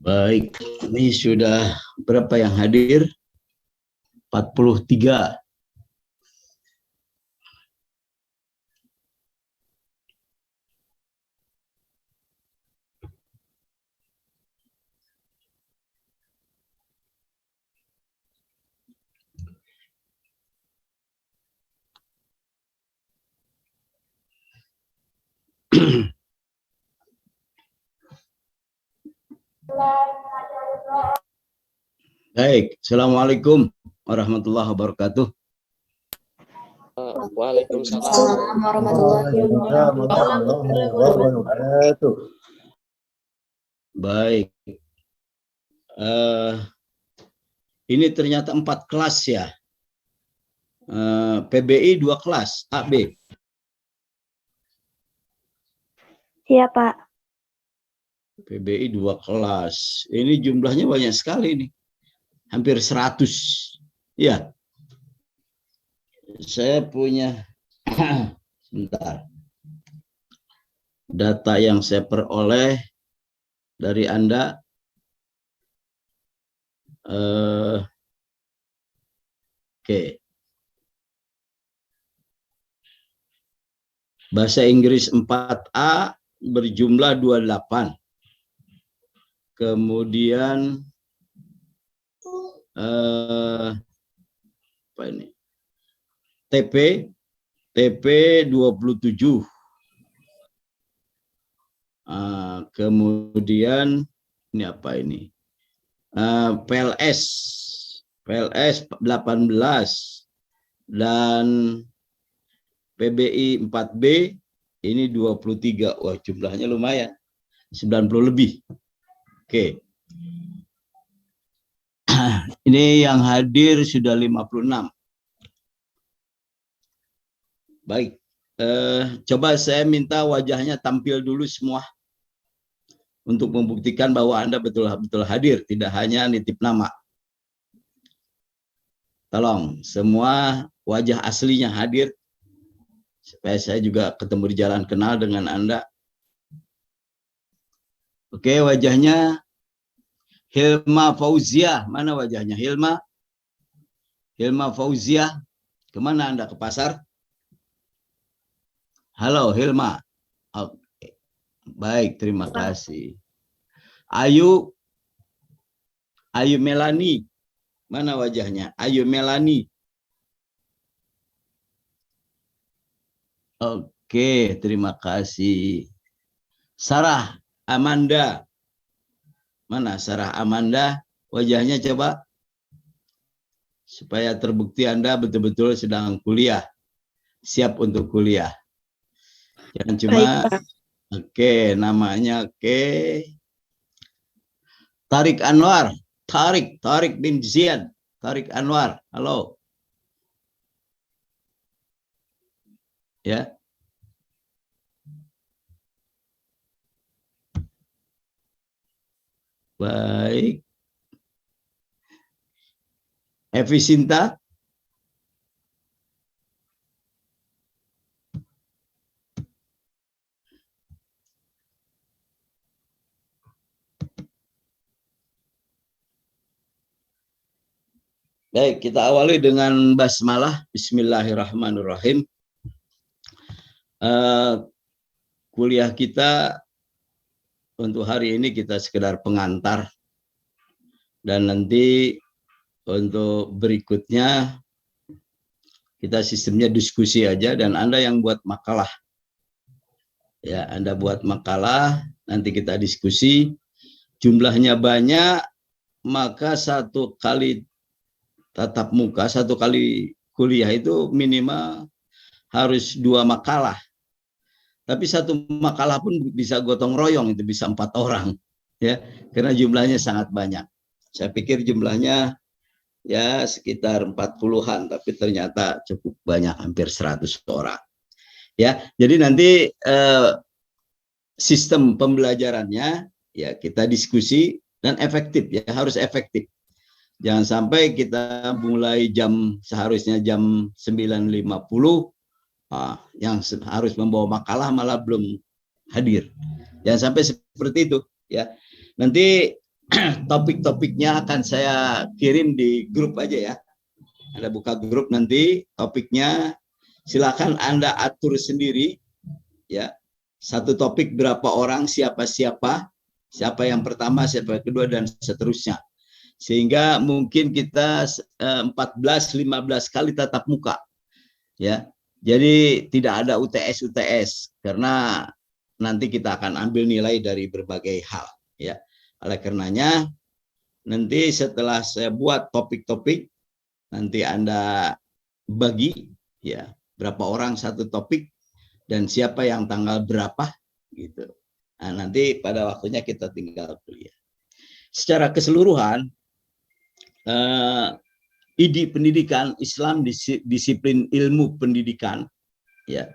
Baik, ini sudah berapa yang hadir? 43. Baik, Assalamualaikum warahmatullahi wabarakatuh. Waalaikumsalam warahmatullahi wabarakatuh. Baik, ini ternyata 4 kelas ya. PBI 2 kelas, A, B. Iya, Pak. PBI 2 kelas. Ini jumlahnya banyak sekali nih. Hampir 100. Ya. Saya punya sebentar. Data yang saya peroleh dari Anda oke. Bahasa Inggris 4A berjumlah 28. Kemudian apa ini? TP 27. Kemudian ini apa ini? PLS 18 dan PBI 4B ini 23. Wah, jumlahnya lumayan. 90 lebih. Oke. Ini yang hadir sudah 56. Baik. Coba saya minta wajahnya tampil dulu semua untuk membuktikan bahwa Anda betul-betul hadir, tidak hanya nitip nama. Tolong semua wajah aslinya hadir supaya saya juga ketemu di jalan kenal dengan Anda. Oke, wajahnya Hilma Fauziah. Mana wajahnya Hilma? Hilma Fauziah. Kemana Anda? Ke pasar? Halo Hilma. Oke. Baik, terima kasih. Ayu Melani. Mana wajahnya? Ayu Melani. Oke, terima kasih. Sarah Amanda. Mana Sarah Amanda? Wajahnya coba. Supaya terbukti Anda betul-betul sedang kuliah. Siap untuk kuliah. Jangan cuma, oke, namanya oke. Tarik Anwar. Tarik bin Ziad. Tarik Anwar. Halo. Ya. Baik. Evi Sinta. Baik, kita awali dengan basmalah. Bismillahirrahmanirrahim. Kuliah kita untuk hari ini kita sekedar pengantar. Dan nanti untuk berikutnya kita sistemnya diskusi aja dan Anda yang buat makalah. Ya, Anda buat makalah, nanti kita diskusi. Jumlahnya banyak, maka 1 kali tatap muka, 1 kali kuliah itu minimal harus 2 makalah. Tapi 1 makalah pun bisa gotong royong, itu bisa 4 orang. Ya, karena jumlahnya sangat banyak. Saya pikir jumlahnya ya sekitar 40-an, tapi ternyata cukup banyak, hampir 100 orang. Ya, jadi nanti sistem pembelajarannya ya kita diskusi dan efektif ya, harus efektif. Jangan sampai kita mulai seharusnya jam 9.50 yang harus membawa makalah malah belum hadir. Jangan sampai seperti itu ya. Nanti topik-topiknya akan saya kirim di grup aja ya. Ada buka grup nanti topiknya, silakan Anda atur sendiri ya. Satu topik berapa orang, siapa yang pertama, siapa yang kedua, dan seterusnya. Sehingga mungkin kita 14-15 kali tatap muka ya. Jadi tidak ada UTS karena nanti kita akan ambil nilai dari berbagai hal ya. Oleh karenanya nanti setelah saya buat topik-topik, nanti Anda bagi ya, berapa orang satu topik dan siapa yang tanggal berapa gitu. Nah, nanti pada waktunya kita tinggal kuliah. Secara keseluruhan ID pendidikan Islam, disiplin ilmu pendidikan ya.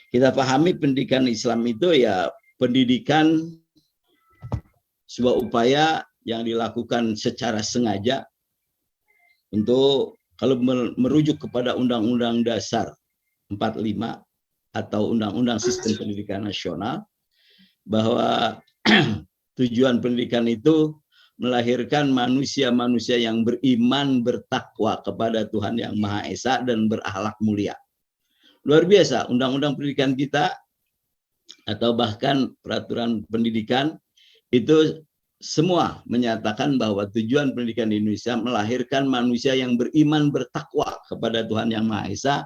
Kita pahami pendidikan Islam itu ya pendidikan sebuah upaya yang dilakukan secara sengaja untuk, kalau merujuk kepada Undang-Undang Dasar 45 atau Undang-Undang Sistem Pendidikan Nasional, bahwa tujuan pendidikan itu melahirkan manusia-manusia yang beriman, bertakwa kepada Tuhan Yang Maha Esa dan berakhlak mulia. Luar biasa, undang-undang pendidikan kita atau bahkan peraturan pendidikan itu semua menyatakan bahwa tujuan pendidikan di Indonesia melahirkan manusia yang beriman, bertakwa kepada Tuhan Yang Maha Esa,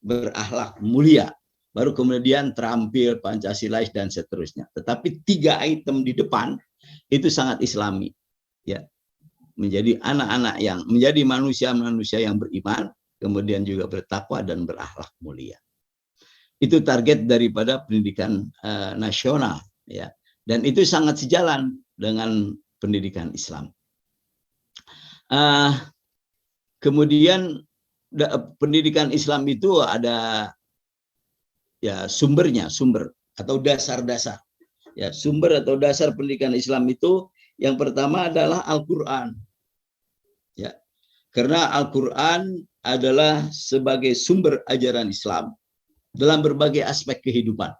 berakhlak mulia. Baru kemudian terampil, Pancasilais, dan seterusnya. Tetapi 3 item di depan itu sangat Islami. Ya, menjadi anak-anak yang menjadi manusia-manusia yang beriman, kemudian juga bertakwa dan berakhlak mulia. Itu target daripada pendidikan nasional ya, dan itu sangat sejalan dengan pendidikan Islam. Kemudian pendidikan Islam itu ada ya sumber atau dasar-dasar ya. Sumber atau dasar pendidikan Islam itu yang pertama adalah Al-Quran ya, karena Al-Quran adalah sebagai sumber ajaran Islam dalam berbagai aspek kehidupan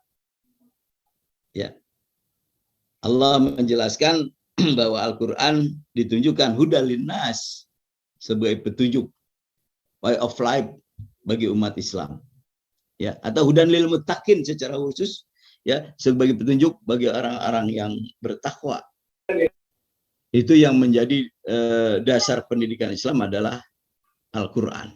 ya. Allah menjelaskan bahwa Al-Quran ditunjukkan hudal linnas, sebagai petunjuk, way of life bagi umat Islam ya, atau hudan lil muttaqin secara khusus ya, sebagai petunjuk bagi orang-orang yang bertakwa. Itu yang menjadi dasar pendidikan Islam adalah Al-Quran.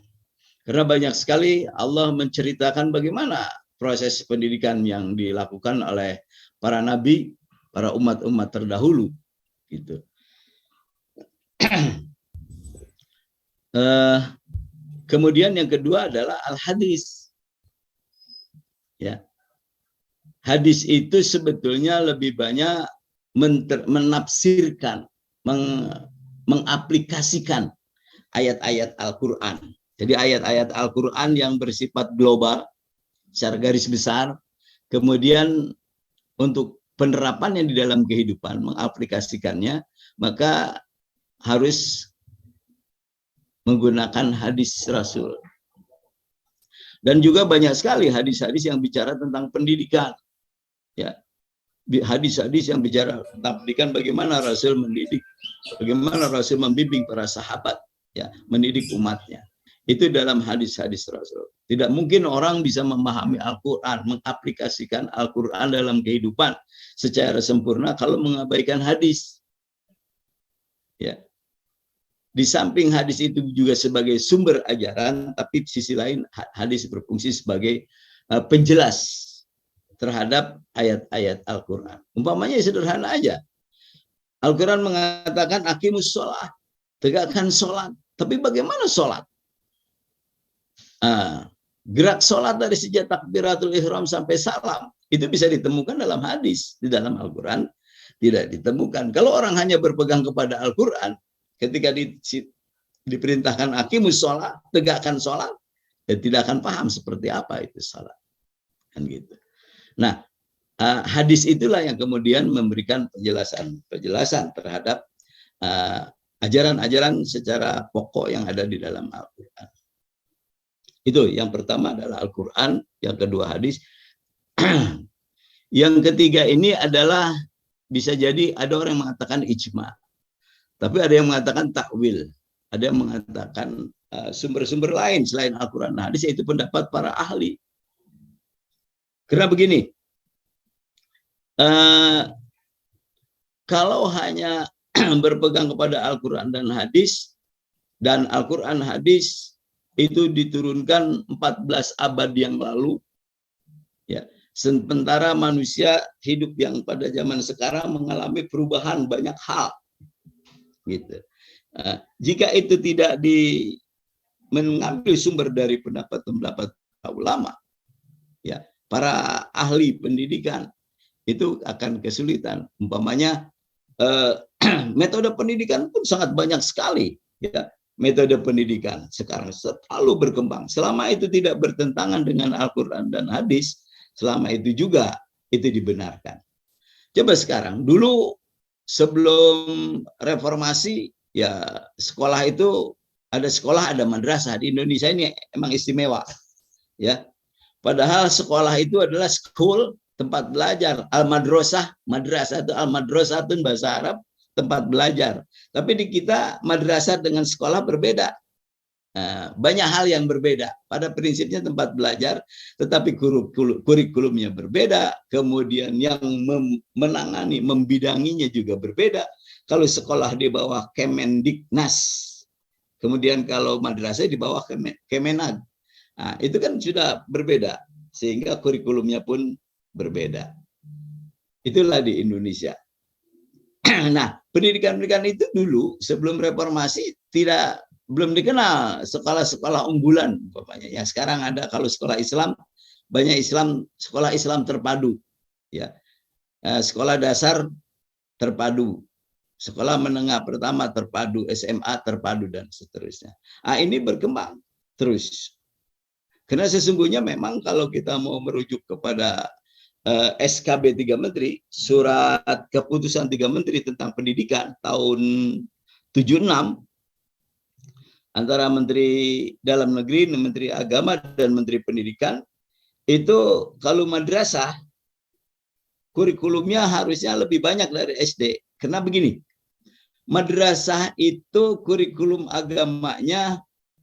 Karena banyak sekali Allah menceritakan bagaimana proses pendidikan yang dilakukan oleh para nabi, para umat-umat terdahulu gitu. Kemudian yang kedua adalah al-hadis ya. Hadis itu sebetulnya lebih banyak menafsirkan, mengaplikasikan ayat-ayat Al-Quran. Jadi ayat-ayat Al-Quran yang bersifat global secara garis besar, kemudian untuk penerapannya di dalam kehidupan, mengaplikasikannya, maka harus menggunakan hadis Rasul. Dan juga banyak sekali hadis-hadis yang bicara tentang pendidikan ya. Hadis-hadis yang bicara tentang pendidikan, bagaimana Rasul mendidik, bagaimana Rasul membimbing para sahabat ya, mendidik umatnya. Itu dalam hadis-hadis Rasul. Tidak mungkin orang bisa memahami Al-Quran, mengaplikasikan Al-Quran dalam kehidupan secara sempurna kalau mengabaikan hadis. Ya. Di samping hadis itu juga sebagai sumber ajaran, tapi di sisi lain hadis berfungsi sebagai penjelas terhadap ayat-ayat Al-Quran. Umpamanya sederhana aja. Al-Quran mengatakan aqimus sholat, tegakkan sholat. Tapi bagaimana sholat? Gerak sholat dari sejak takbiratul ihram sampai salam itu bisa ditemukan dalam hadis. Di dalam Al-Quran tidak ditemukan. Kalau orang hanya berpegang kepada Al-Quran, ketika diperintahkan aqimus sholat, tegakkan sholat, ya tidak akan paham seperti apa itu sholat. Kan gitu. Nah, hadis itulah yang kemudian memberikan penjelasan terhadap ajaran-ajaran secara pokok yang ada di dalam Al-Quran. Itu yang pertama adalah Al-Quran, yang kedua hadis. Yang ketiga ini adalah bisa jadi ada orang yang mengatakan ijma. Tapi ada yang mengatakan takwil, ada yang mengatakan sumber-sumber lain selain Al-Quran dan hadis, yaitu pendapat para ahli. Karena begini, kalau hanya berpegang kepada Al-Quran dan hadis, dan Al-Quran hadis itu diturunkan 14 abad yang lalu, ya, sementara manusia hidup yang pada zaman sekarang mengalami perubahan banyak hal, gitu. Jika itu tidak mengambil sumber dari pendapat ulama, ya, para ahli pendidikan, itu akan kesulitan. Umpamanya metode pendidikan pun sangat banyak sekali, ya. Metode pendidikan sekarang selalu berkembang. Selama itu tidak bertentangan dengan Al-Quran dan hadis, selama itu juga itu dibenarkan. Coba sekarang, dulu sebelum reformasi, ya sekolah itu ada madrasah. Di Indonesia ini emang istimewa, ya. Padahal sekolah itu adalah school, tempat belajar. Al-madrasah, madrasah itu al-madrasah itu bahasa Arab, tempat belajar. Tapi di kita madrasah dengan sekolah berbeda. Banyak hal yang berbeda. Pada prinsipnya tempat belajar, tetapi kurikulumnya berbeda. Kemudian yang menangani, membidanginya juga berbeda. Kalau sekolah di bawah Kemendiknas, kemudian kalau madrasah di bawah Kemenag. Nah, itu kan sudah berbeda, sehingga kurikulumnya pun berbeda. Itulah di Indonesia. Nah, pendidikan itu dulu sebelum reformasi belum dikenal sekolah-sekolah unggulan, umpamanya. Ya, sekarang ada, kalau sekolah Islam banyak sekolah Islam terpadu, ya. Sekolah dasar terpadu, sekolah menengah pertama terpadu, SMA terpadu, dan seterusnya. Ini berkembang terus. Karena sesungguhnya memang kalau kita mau merujuk kepada SKB 3 Menteri, surat keputusan 3 Menteri tentang pendidikan tahun 76, antara Menteri Dalam Negeri, Menteri Agama, dan Menteri Pendidikan, itu kalau madrasah, kurikulumnya harusnya lebih banyak dari SD. Karena begini, madrasah itu kurikulum agamanya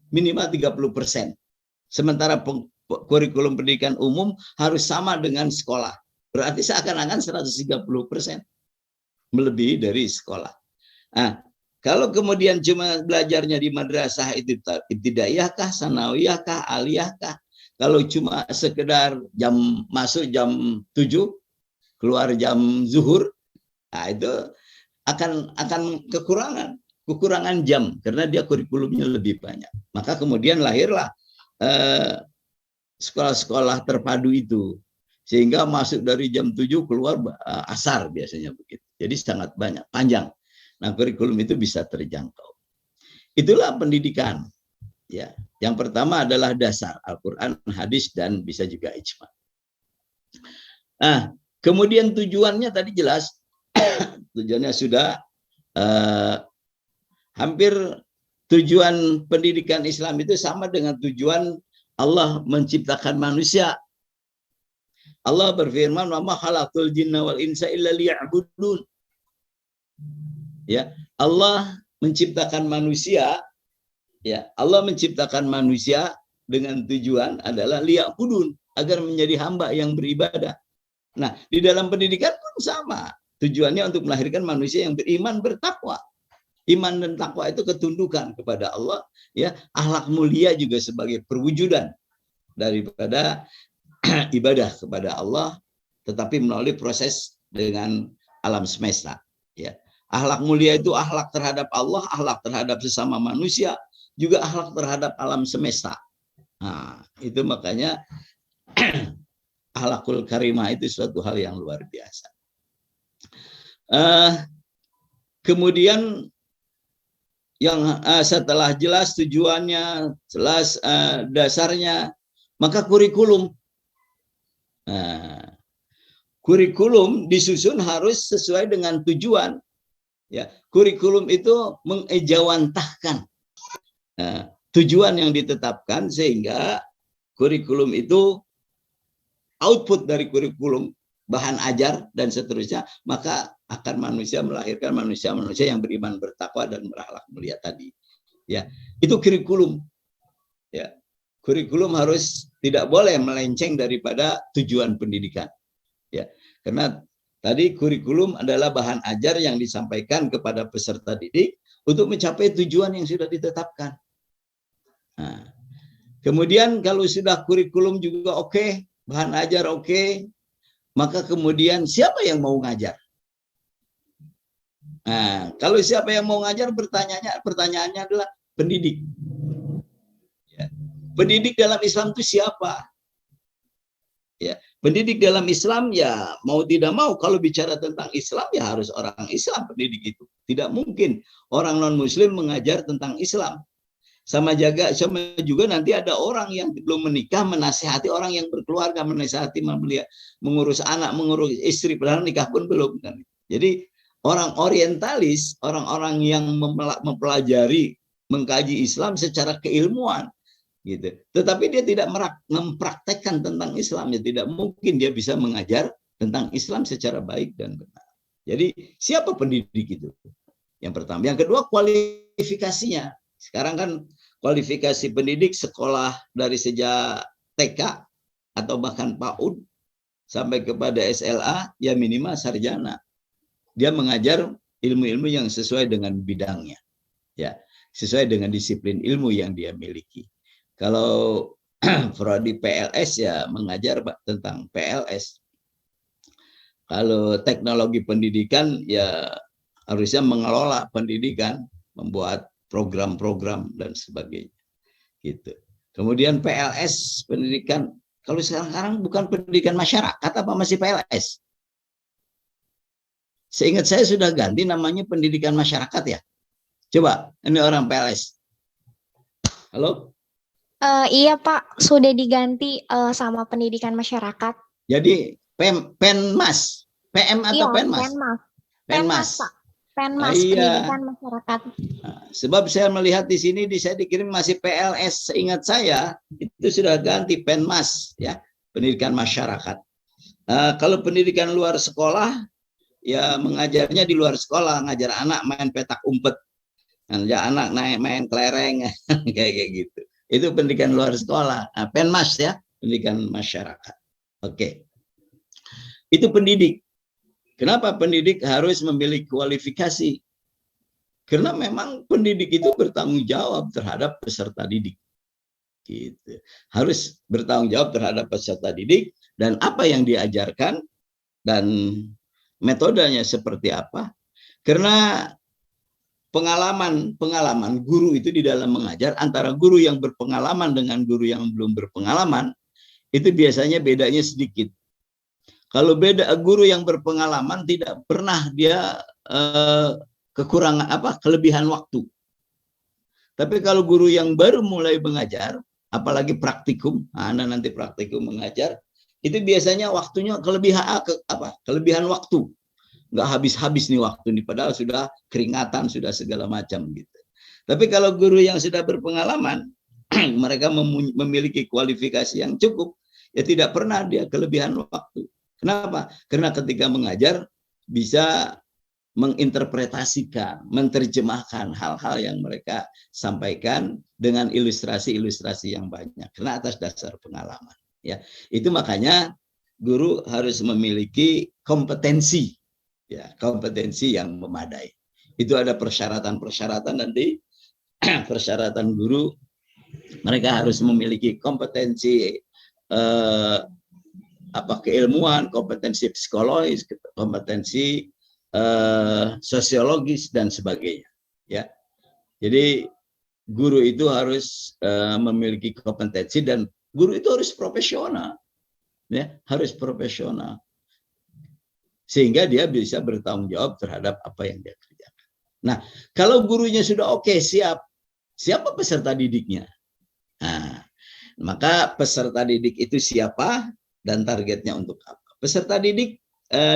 minimal 30%. Sementara kurikulum pendidikan umum harus sama dengan sekolah. Berarti seakan-akan 130%. Melebihi dari sekolah. Nah, kalau kemudian cuma belajarnya di madrasah itu ibtidaiyahkah, sanawiyahkah, aliyahkah? Kalau cuma sekedar masuk jam 7, keluar jam zuhur, nah itu akan kekurangan jam, karena dia kurikulumnya lebih banyak. Maka kemudian lahirlah sekolah-sekolah terpadu itu, sehingga masuk dari jam 7 keluar asar biasanya begitu. Jadi sangat banyak, panjang. Nah, kurikulum itu bisa terjangkau. Itulah pendidikan, ya. Yang pertama adalah dasar Al-Quran, hadis, dan bisa juga ijma. Nah, kemudian tujuannya tadi jelas. Tujuannya sudah hampir tujuan pendidikan Islam itu sama dengan tujuan Allah menciptakan manusia. Allah berfirman, "Wa ma khalaqtul jinna wal insa illa liya'budun." Ya, Allah menciptakan manusia, ya, Allah menciptakan manusia dengan tujuan adalah liya'budun, agar menjadi hamba yang beribadah. Nah, di dalam pendidikan pun sama. Tujuannya untuk melahirkan manusia yang beriman, bertakwa. Iman dan takwa itu ketundukan kepada Allah, ya. Akhlak mulia juga sebagai perwujudan daripada ibadah kepada Allah, tetapi melalui proses dengan alam semesta, ya. Akhlak mulia itu akhlak terhadap Allah, akhlak terhadap sesama manusia, juga akhlak terhadap alam semesta. Nah, itu makanya akhlakul karimah itu suatu hal yang luar biasa. Kemudian yang setelah jelas tujuannya, jelas dasarnya, maka kurikulum. Kurikulum disusun harus sesuai dengan tujuan. Ya, kurikulum itu mengejawantahkan tujuan yang ditetapkan, sehingga kurikulum itu output dari kurikulum, bahan ajar dan seterusnya, maka akan manusia, melahirkan manusia-manusia yang beriman, bertakwa dan berakhlak mulia tadi. Ya, itu kurikulum. Ya, kurikulum harus tidak boleh melenceng daripada tujuan pendidikan. Ya, karena tadi kurikulum adalah bahan ajar yang disampaikan kepada peserta didik untuk mencapai tujuan yang sudah ditetapkan. Nah, kemudian kalau sudah kurikulum juga oke, bahan ajar oke, maka kemudian siapa yang mau ngajar? Nah, kalau siapa yang mau ngajar, pertanyaannya adalah pendidik. Ya. Pendidik dalam Islam itu siapa? Ya, pendidik dalam Islam ya mau tidak mau kalau bicara tentang Islam ya harus orang Islam pendidik itu. Tidak mungkin orang non-Muslim mengajar tentang Islam. Sama juga nanti ada orang yang belum menikah menasihati orang yang berkeluarga, menasihati mengurus anak, mengurus istri, padahal nikah pun belum. Jadi orang orientalis, orang-orang yang mempelajari, mengkaji Islam secara keilmuan, gitu. Tetapi dia tidak mempraktekkan tentang Islam, ya tidak mungkin dia bisa mengajar tentang Islam secara baik dan benar. Jadi siapa pendidik itu? Yang pertama. Yang kedua, kualifikasinya. Sekarang kan kualifikasi pendidik sekolah dari sejak TK atau bahkan PAUD sampai kepada SLA, ya minimal sarjana. Dia mengajar ilmu-ilmu yang sesuai dengan bidangnya, ya, sesuai dengan disiplin ilmu yang dia miliki. Kalau prodi PLS ya mengajar tentang PLS. Kalau teknologi pendidikan ya harusnya mengelola pendidikan, membuat program-program dan sebagainya. Gitu. Kemudian PLS pendidikan, kalau sekarang bukan pendidikan masyarakat apa masih PLS? Seingat saya sudah ganti namanya pendidikan masyarakat ya. Coba, ini orang PLS. Halo? Iya Pak, sudah diganti sama pendidikan masyarakat. Jadi Penmas, PM atau Iya, Penmas? Penmas. Penmas, Pak. Penmas, iya. pendidikan masyarakat. Nah, sebab saya melihat di sini saya dikirim masih PLS. Seingat saya itu sudah ganti Penmas, ya, pendidikan masyarakat. Kalau pendidikan luar sekolah, ya mengajarnya di luar sekolah, ngajar anak main petak umpet, ngajar anak main kelereng, kayak gitu. Itu pendidikan luar sekolah. Nah, Penmas ya, pendidikan masyarakat. Oke. Itu pendidik. Kenapa pendidik harus memiliki kualifikasi? Karena memang pendidik itu bertanggung jawab terhadap peserta didik. Gitu. Harus bertanggung jawab terhadap peserta didik dan apa yang diajarkan dan metodenya seperti apa. Karena pengalaman guru itu di dalam mengajar antara guru yang berpengalaman dengan guru yang belum berpengalaman itu biasanya bedanya sedikit. Kalau beda guru yang berpengalaman tidak pernah dia kekurangan kelebihan waktu. Tapi kalau guru yang baru mulai mengajar, apalagi praktikum, Anda nanti praktikum mengajar, itu biasanya waktunya kelebihan waktu. Nggak habis-habis nih waktu nih, padahal sudah keringatan, sudah segala macam gitu. Tapi kalau guru yang sudah berpengalaman, mereka memiliki kualifikasi yang cukup, ya tidak pernah dia kelebihan waktu. Kenapa? Karena ketika mengajar bisa menginterpretasikan, menerjemahkan hal-hal yang mereka sampaikan dengan ilustrasi-ilustrasi yang banyak, karena atas dasar pengalaman. Ya, itu makanya guru harus memiliki kompetensi. Ya, kompetensi yang memadai. Itu ada persyaratan-persyaratan nanti. Persyaratan guru, mereka harus memiliki kompetensi keilmuan, kompetensi psikologis, kompetensi sosiologis dan sebagainya. Ya, jadi guru itu harus memiliki kompetensi dan guru itu harus profesional. Ya, harus profesional. Sehingga dia bisa bertanggung jawab terhadap apa yang dia kerjakan. Nah, kalau gurunya sudah oke, siapa peserta didiknya? Nah, maka peserta didik itu siapa dan targetnya untuk apa? Peserta didik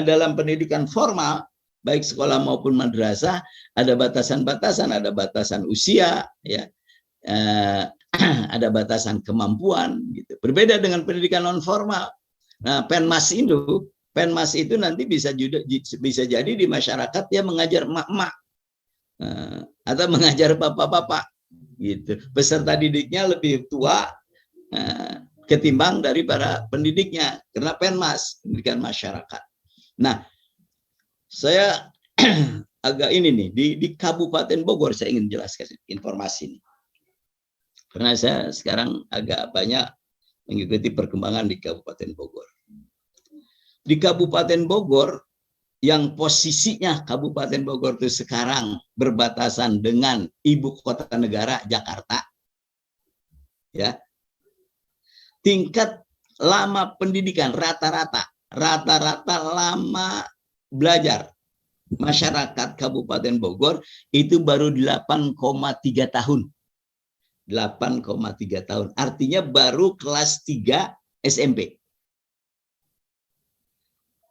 dalam pendidikan formal, baik sekolah maupun madrasah, ada batasan-batasan, ada batasan usia, ya, ada batasan kemampuan, gitu. Berbeda dengan pendidikan non formal. Nah, Penmas itu Penmas itu nanti bisa jadi di masyarakat dia mengajar emak-emak atau mengajar bapak-bapak gitu. Peserta didiknya lebih tua ketimbang dari para pendidiknya karena Penmas, pendidikan masyarakat. Nah, saya agak ini nih di Kabupaten Bogor saya ingin jelaskan informasi ini. Karena saya sekarang agak banyak mengikuti perkembangan di Kabupaten Bogor. Di Kabupaten Bogor yang posisinya Kabupaten Bogor itu sekarang berbatasan dengan ibu kota negara Jakarta, ya, tingkat lama pendidikan rata-rata lama belajar masyarakat Kabupaten Bogor itu baru 8,3 tahun. 8,3 tahun. Artinya baru kelas 3 SMP.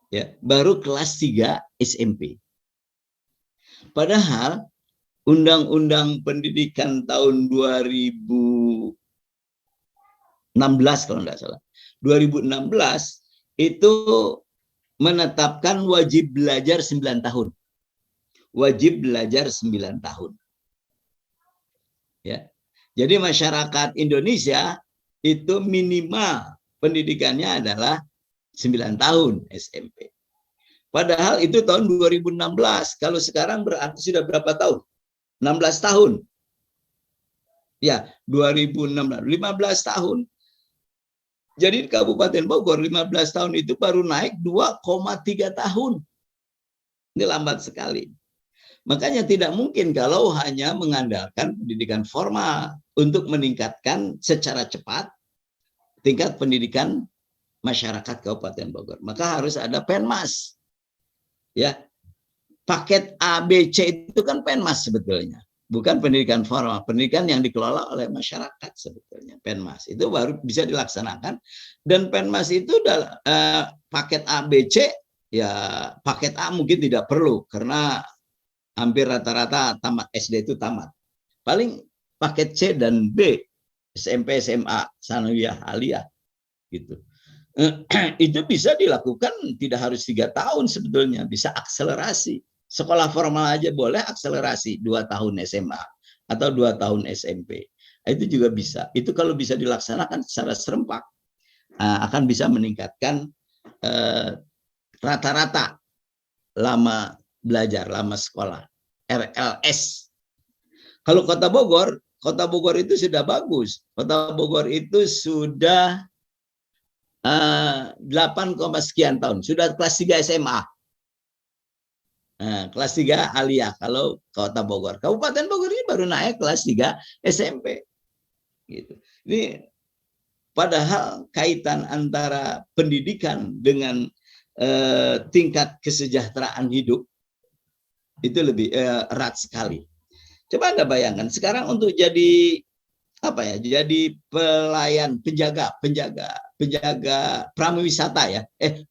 Ya, baru kelas 3 SMP. Padahal Undang-Undang Pendidikan tahun 2016 kalau tidak salah. 2016 itu menetapkan wajib belajar 9 tahun. Wajib belajar 9 tahun. Ya. Jadi masyarakat Indonesia itu minimal pendidikannya adalah 9 tahun SMP. Padahal itu tahun 2016. Kalau sekarang berarti sudah berapa tahun? 16 tahun. Ya, 2016. 15 tahun. Jadi di Kabupaten Bogor 15 tahun itu baru naik 2,3 tahun. Ini lambat sekali. Makanya tidak mungkin kalau hanya mengandalkan pendidikan formal untuk meningkatkan secara cepat tingkat pendidikan masyarakat Kabupaten Bogor. Maka harus ada Penmas. Ya. Paket ABC itu kan Penmas sebetulnya. Bukan pendidikan formal, pendidikan yang dikelola oleh masyarakat sebetulnya. Penmas itu baru bisa dilaksanakan. Dan Penmas itu paket ABC, ya paket A mungkin tidak perlu karena hampir rata-rata tamat SD itu tamat. Paling paket C dan B, SMP, SMA, sanawiyah, aliyah, gitu. Itu bisa dilakukan tidak harus 3 tahun sebetulnya, bisa akselerasi. Sekolah formal aja boleh akselerasi 2 tahun SMA atau 2 tahun SMP. Itu juga bisa. Itu kalau bisa dilaksanakan secara serempak akan bisa meningkatkan rata-rata lama belajar, lama sekolah, RLS. Kalau Kota Bogor itu sudah bagus. Kota Bogor itu sudah 8, sekian tahun. Sudah kelas 3 SMA. Kelas 3 aliyah kalau Kota Bogor. Kabupaten Bogor ini baru naik kelas 3 SMP. Gitu. Ini padahal kaitan antara pendidikan dengan tingkat kesejahteraan hidup itu lebih erat sekali. Coba Anda bayangkan sekarang untuk jadi apa ya? Jadi pelayan penjaga pramuwisata ya,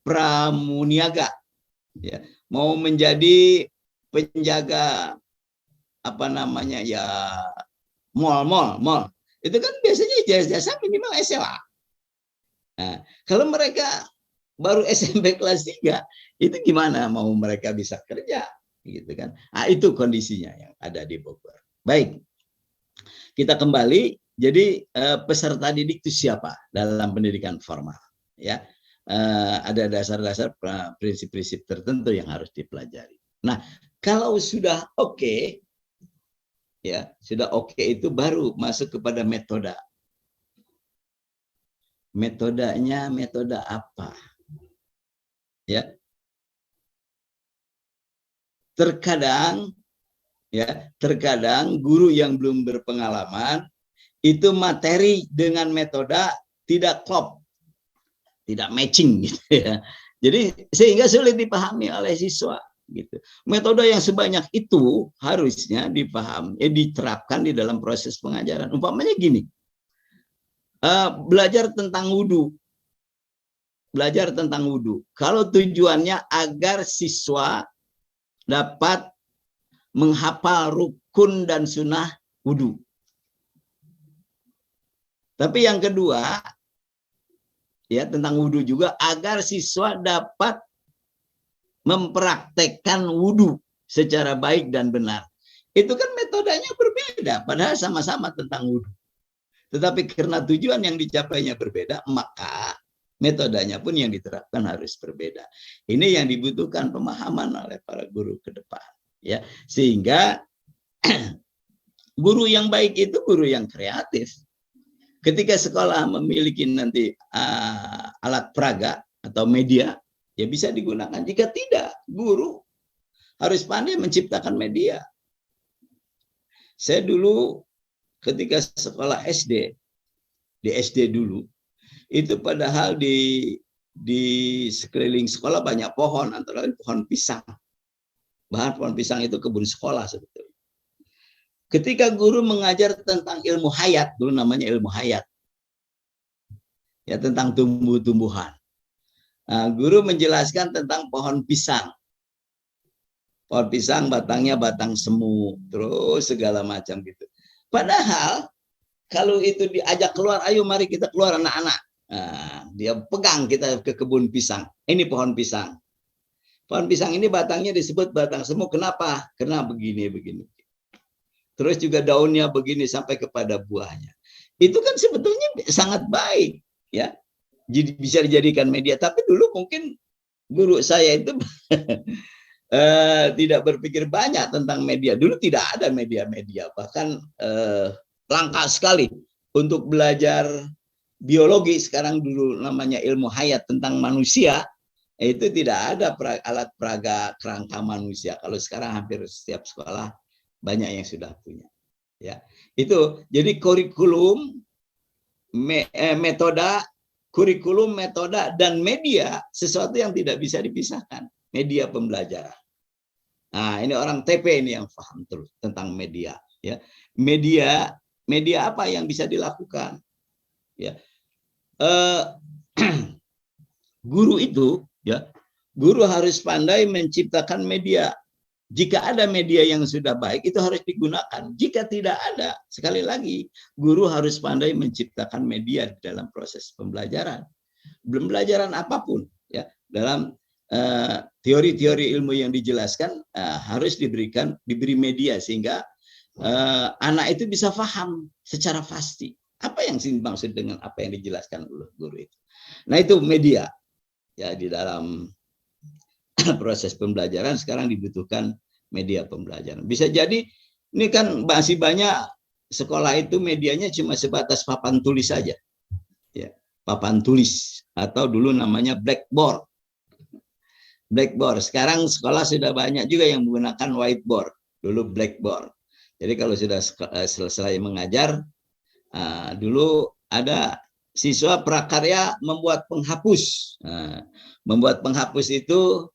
pramuniaga ya. Mau menjadi penjaga apa namanya ya mall. Itu kan biasanya jasa minimal SMA. Nah, kalau mereka baru SMP kelas 3, itu gimana mau mereka bisa kerja? Gitu kan. Nah, itu kondisinya yang ada di Bogor. Baik, kita kembali. Jadi peserta didik itu siapa dalam pendidikan formal? Ya, ada dasar-dasar prinsip-prinsip tertentu yang harus dipelajari. Nah, kalau sudah oke, ya sudah oke itu baru masuk kepada metode. Metodenya metode apa? Ya, terkadang guru yang belum berpengalaman itu materi dengan metode tidak klop, tidak matching gitu ya. Jadi sehingga sulit dipahami oleh siswa gitu. Metode yang sebanyak itu harusnya dipahami, diterapkan di dalam proses pengajaran. Umpamanya gini, belajar tentang wudhu. Kalau tujuannya agar siswa dapat menghafal rukun dan sunnah wudhu. Tapi yang kedua, ya tentang wudhu juga agar siswa dapat mempraktekkan wudhu secara baik dan benar. Itu kan metodenya berbeda, padahal sama-sama tentang wudhu. Tetapi karena tujuan yang dicapainya berbeda, maka metodenya pun yang diterapkan harus berbeda. Ini yang dibutuhkan pemahaman oleh para guru ke depan. Ya, sehingga guru yang baik itu guru yang kreatif. Ketika sekolah memiliki nanti alat peraga atau media, ya bisa digunakan. Jika tidak, guru harus pandai menciptakan media. Saya dulu ketika sekolah SD, di SD dulu, itu padahal di sekeliling sekolah banyak pohon, antara lain pohon pisang. Bahan pohon pisang itu kebun sekolah sebetulnya. Ketika guru mengajar tentang ilmu hayat, dulu namanya ilmu hayat, ya tentang tumbuh-tumbuhan. Nah, guru menjelaskan tentang pohon pisang. Pohon pisang batangnya batang semu, terus segala macam gitu. Padahal kalau itu diajak keluar, ayo mari kita keluar anak-anak. Nah, dia pegang kita ke kebun pisang. Ini pohon pisang. Pohon pisang ini batangnya disebut batang semu. Kenapa? Karena begini. Terus juga daunnya begini sampai kepada buahnya. Itu kan sebetulnya sangat baik, ya. Jadi bisa dijadikan media. Tapi dulu mungkin guru saya itu tidak berpikir banyak tentang media. Dulu tidak ada media-media. Bahkan langka sekali untuk belajar biologi. Sekarang dulu namanya ilmu hayat tentang manusia. Itu tidak ada alat peraga kerangka manusia. Kalau sekarang hampir setiap sekolah banyak yang sudah punya. Ya, itu jadi kurikulum, metode, kurikulum, metode, dan media sesuatu yang tidak bisa dipisahkan. Media pembelajaran. Nah, ini orang TP ini yang paham terus tentang media. Ya, media apa yang bisa dilakukan? Ya, guru itu, ya, guru harus pandai menciptakan media. Jika ada media yang sudah baik, itu harus digunakan. Jika tidak ada, sekali lagi, guru harus pandai menciptakan media dalam proses pembelajaran. Belum pembelajaran apapun, ya, dalam teori-teori ilmu yang dijelaskan harus diberi media sehingga anak itu bisa paham secara pasti apa yang dimaksud dengan apa yang dijelaskan oleh guru itu. Nah, itu media, ya, di dalam proses pembelajaran sekarang dibutuhkan media pembelajaran. Bisa jadi ini kan masih banyak sekolah itu medianya cuma sebatas papan tulis saja, ya, papan tulis atau dulu namanya blackboard. Blackboard. Sekarang sekolah sudah banyak juga yang menggunakan whiteboard. Dulu blackboard. Jadi kalau sudah selesai mengajar, dulu ada siswa prakarya membuat penghapus. Membuat penghapus itu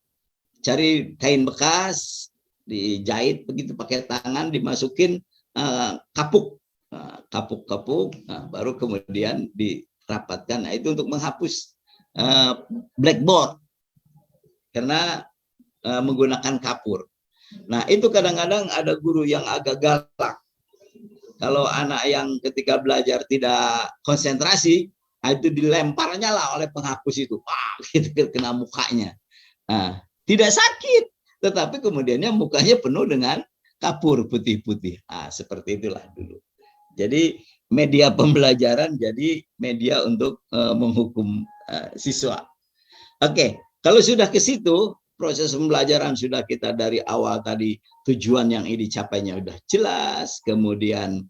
cari kain bekas, dijahit begitu pakai tangan, dimasukin kapuk, baru kemudian dirapatkan. Nah, itu untuk menghapus blackboard karena menggunakan kapur. Nah, itu kadang-kadang ada guru yang agak galak. Kalau anak yang ketika belajar tidak konsentrasi, itu dilemparnya lah oleh penghapus itu, gitu, kena mukanya. Nah, tidak sakit, tetapi kemudiannya mukanya penuh dengan kapur putih-putih. Seperti itulah dulu. Jadi media pembelajaran jadi media untuk menghukum siswa. Oke, kalau sudah ke situ, proses pembelajaran sudah kita dari awal tadi, tujuan yang ini dicapainya sudah jelas, kemudian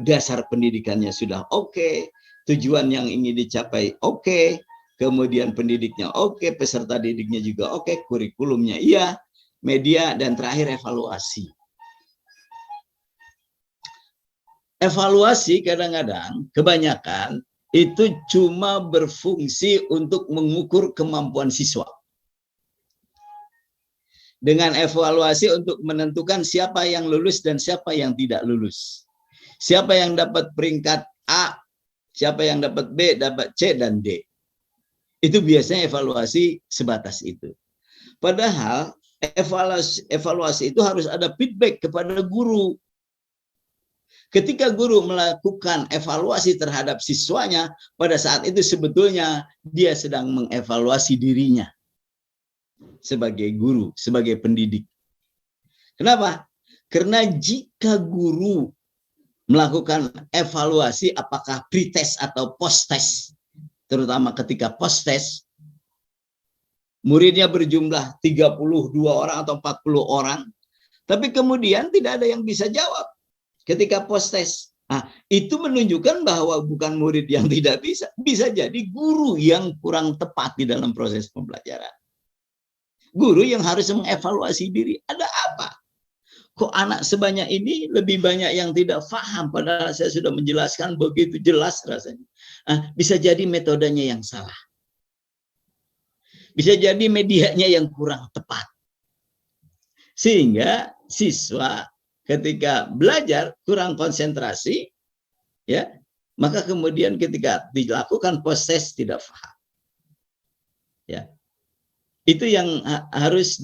dasar pendidikannya sudah oke, tujuan yang ingin dicapai oke, kemudian pendidiknya oke, peserta didiknya juga oke, kurikulumnya iya, media, dan terakhir evaluasi. Evaluasi kadang-kadang, kebanyakan, itu cuma berfungsi untuk mengukur kemampuan siswa. Dengan evaluasi untuk menentukan siapa yang lulus dan siapa yang tidak lulus. Siapa yang dapat peringkat A, siapa yang dapat B, dapat C, dan D. Itu biasanya evaluasi sebatas itu. Padahal evaluasi itu harus ada feedback kepada guru. Ketika guru melakukan evaluasi terhadap siswanya, pada saat itu sebetulnya dia sedang mengevaluasi dirinya. sebagai guru, sebagai pendidik. Kenapa? Karena jika guru melakukan evaluasi apakah pretest atau post-test, terutama ketika post-test, muridnya berjumlah 32 orang atau 40 orang, tapi kemudian tidak ada yang bisa jawab ketika post-test. Nah, itu menunjukkan bahwa bukan murid yang tidak bisa jadi guru yang kurang tepat di dalam proses pembelajaran. Guru yang harus mengevaluasi diri, ada apa? Kok anak sebanyak ini lebih banyak yang tidak paham, padahal saya sudah menjelaskan begitu jelas rasanya. Nah, bisa jadi metodenya yang salah. Bisa jadi medianya yang kurang tepat. Sehingga siswa ketika belajar kurang konsentrasi, ya, maka kemudian ketika dilakukan proses tidak paham. Ya. Itu yang harus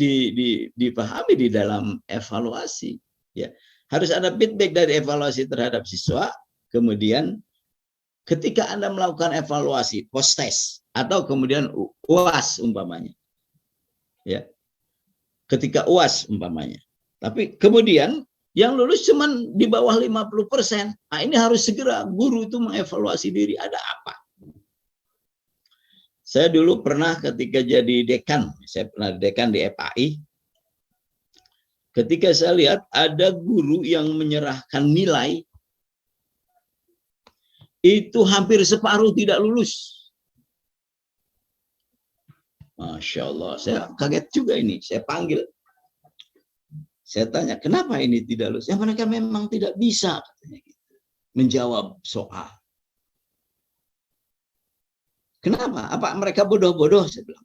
dipahami di dalam evaluasi. Ya. Harus ada feedback dari evaluasi terhadap siswa. Kemudian ketika Anda melakukan evaluasi post-test atau kemudian UAS umpamanya. Ya. Ketika UAS umpamanya. Tapi kemudian yang lulus cuma di bawah 50%. Nah, ini harus segera guru itu mengevaluasi diri, ada apa? Saya dulu pernah ketika jadi dekan, saya pernah dekan di FAI. Ketika saya lihat ada guru yang menyerahkan nilai, itu hampir separuh tidak lulus. Masya Allah, saya kaget juga ini. Saya panggil, saya tanya, kenapa ini tidak lulus? Ya mereka memang tidak bisa katanya gitu, menjawab soal. Kenapa? Apa mereka bodoh-bodoh? Saya bilang.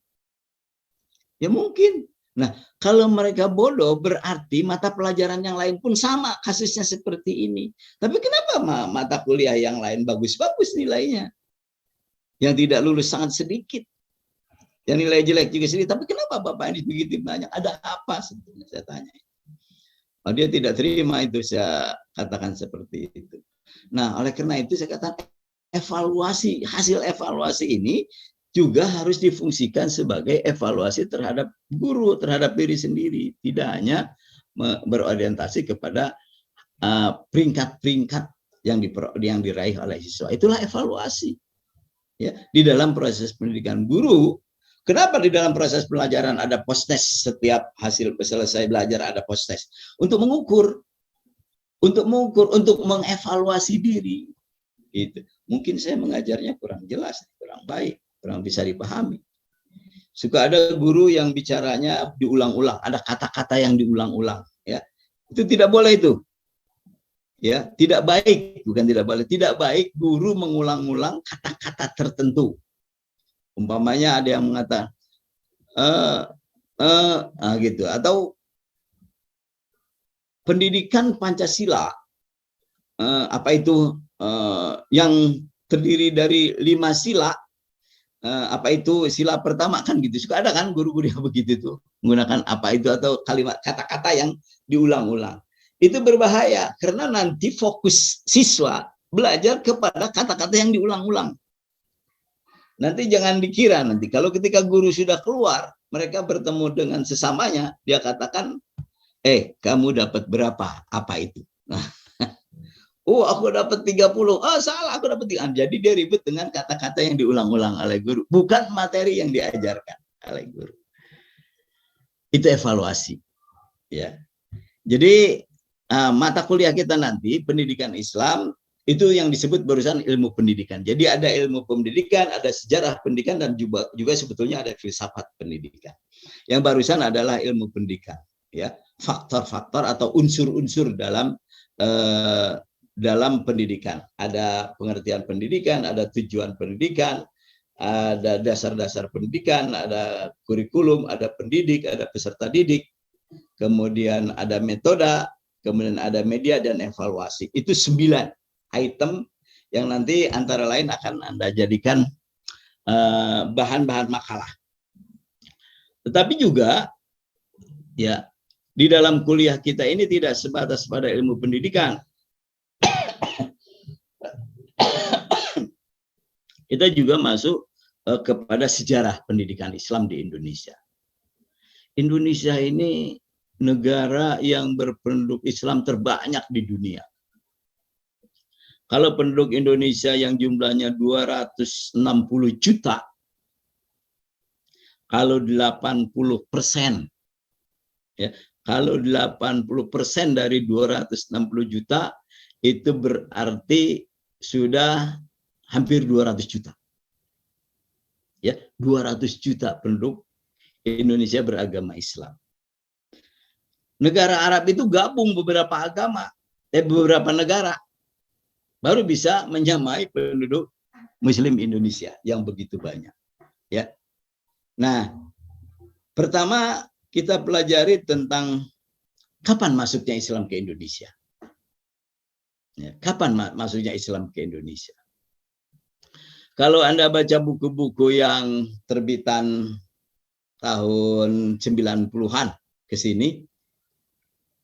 Ya mungkin. Nah, kalau mereka bodoh berarti mata pelajaran yang lain pun sama kasusnya seperti ini. Tapi kenapa mata kuliah yang lain bagus-bagus nilainya? Yang tidak lulus sangat sedikit. Yang nilai jelek juga sedikit. Tapi kenapa Bapak ini begitu banyak? Ada apa sebetulnya? Saya tanya. Oh, dia tidak terima itu, saya katakan seperti itu. Nah, oleh karena itu saya katakan evaluasi, hasil evaluasi ini juga harus difungsikan sebagai evaluasi terhadap guru, terhadap diri sendiri. Tidak hanya berorientasi kepada peringkat-peringkat yang diraih oleh siswa. Itulah evaluasi. Ya, di dalam proses pendidikan guru, kenapa di dalam proses pelajaran ada post-test, setiap hasil selesai belajar ada post-test? Untuk mengukur, untuk mengevaluasi diri. Itu. Mungkin saya mengajarnya kurang jelas, kurang baik, kurang bisa dipahami. Suka ada guru yang bicaranya diulang-ulang, ada kata-kata yang diulang-ulang, ya. Itu tidak boleh itu. Ya, tidak baik, bukan tidak boleh, tidak baik guru mengulang-ulang kata-kata tertentu. Umpamanya ada yang mengatakan gitu, atau pendidikan Pancasila apa itu yang terdiri dari 5 sila, apa itu sila pertama kan gitu. Suka ada kan guru-guru yang begitu tuh, menggunakan apa itu atau kalimat kata-kata yang diulang-ulang. Itu berbahaya karena nanti fokus siswa belajar kepada kata-kata yang diulang-ulang. Nanti jangan dikira nanti kalau ketika guru sudah keluar, mereka bertemu dengan sesamanya, dia katakan, kamu dapat berapa? Apa itu? Nah, oh, aku dapat 30. Oh, salah, aku dapat 30. Jadi dia ribut dengan kata-kata yang diulang-ulang oleh guru, bukan materi yang diajarkan oleh guru. Itu evaluasi. Ya. Jadi mata kuliah kita nanti pendidikan Islam itu yang disebut barusan ilmu pendidikan. Jadi ada ilmu pendidikan, ada sejarah pendidikan, dan juga sebetulnya ada filsafat pendidikan. Yang barusan adalah ilmu pendidikan. Ya, faktor-faktor atau unsur-unsur dalam pendidikan. Ada pengertian pendidikan, ada tujuan pendidikan, ada dasar-dasar pendidikan, ada kurikulum, ada pendidik, ada peserta didik, kemudian ada metode, kemudian ada media dan evaluasi. Itu 9 item yang nanti antara lain akan Anda jadikan bahan-bahan makalah. Tetapi juga ya di dalam kuliah kita ini tidak sebatas pada ilmu pendidikan. Kita juga masuk kepada sejarah pendidikan Islam di Indonesia. Indonesia ini negara yang berpenduduk Islam terbanyak di dunia. Kalau penduduk Indonesia yang jumlahnya 260 juta, kalau 80%, ya, kalau 80% dari 260 juta, itu berarti sudah hampir 200 juta. Ya, 200 juta penduduk Indonesia beragama Islam. Negara Arab itu gabung beberapa agama, beberapa negara, baru bisa menyamai penduduk Muslim Indonesia yang begitu banyak. Ya. Nah, pertama kita pelajari tentang kapan masuknya Islam ke Indonesia. Ya, kapan masuknya Islam ke Indonesia? Kalau Anda baca buku-buku yang terbitan tahun 90-an ke sini,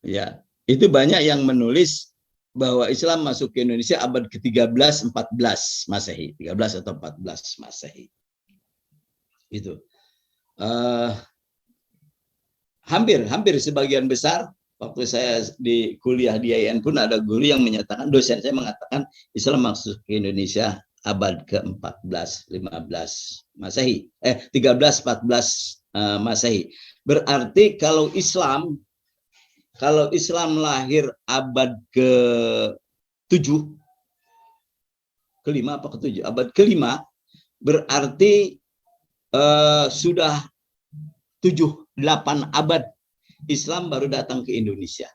ya, itu banyak yang menulis bahwa Islam masuk ke Indonesia abad ke-13, 14 Masehi, 13 atau 14 Masehi. Itu. Hampir sebagian besar, waktu saya di kuliah di IAIN pun ada guru yang menyatakan, dosen saya mengatakan Islam masuk ke Indonesia abad ke-14, 15 Masehi, 13, 14 Masehi. Berarti kalau Islam lahir abad ke-7, ke-5 apa ke-7? Abad ke-5, berarti sudah 7-8 abad Islam baru datang ke Indonesia.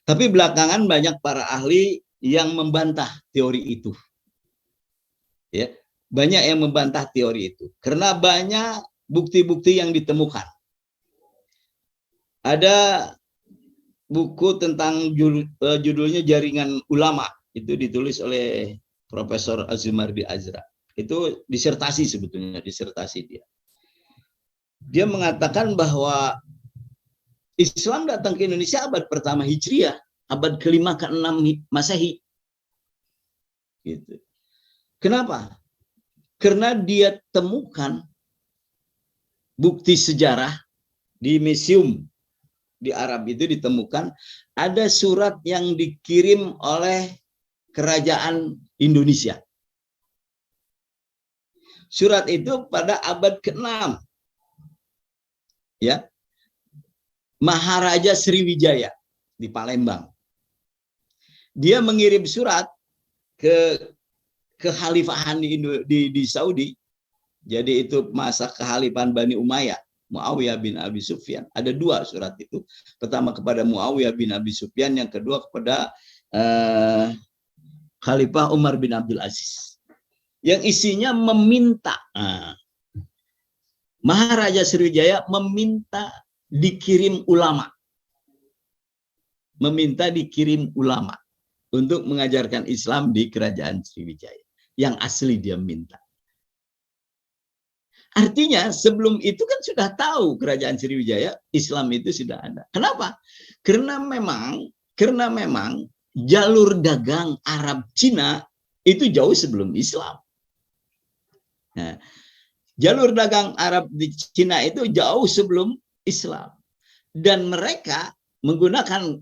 Tapi belakangan banyak para ahli yang membantah teori itu. Ya, banyak yang membantah teori itu karena banyak bukti-bukti yang ditemukan. Ada buku tentang judulnya Jaringan Ulama, itu ditulis oleh Profesor Azumardi Azra. Itu disertasi sebetulnya, disertasi dia. Dia mengatakan bahwa Islam datang ke Indonesia abad pertama Hijriah, abad ke-5 ke-6 Masehi. Gitu. Kenapa? Karena dia temukan bukti sejarah di museum di Arab itu ditemukan ada surat yang dikirim oleh kerajaan Indonesia. Surat itu pada abad ke-6. Ya. Maharaja Sriwijaya di Palembang. Dia mengirim surat ke kekhalifahan di Saudi. Jadi itu masa kekhalifahan Bani Umayyah, Muawiyah bin Abi Sufyan. Ada 2 surat itu. Pertama kepada Muawiyah bin Abi Sufyan, yang kedua kepada Khalifah Umar bin Abdul Aziz. Yang isinya meminta, Maharaja Sriwijaya meminta dikirim ulama. Meminta dikirim ulama untuk mengajarkan Islam di kerajaan Sriwijaya. Yang asli dia minta. Artinya sebelum itu kan sudah tahu kerajaan Sriwijaya Islam itu sudah ada. Kenapa? Karena memang jalur dagang Arab Cina itu jauh sebelum Islam. Nah, jalur dagang Arab di Cina itu jauh sebelum Islam. Dan mereka menggunakan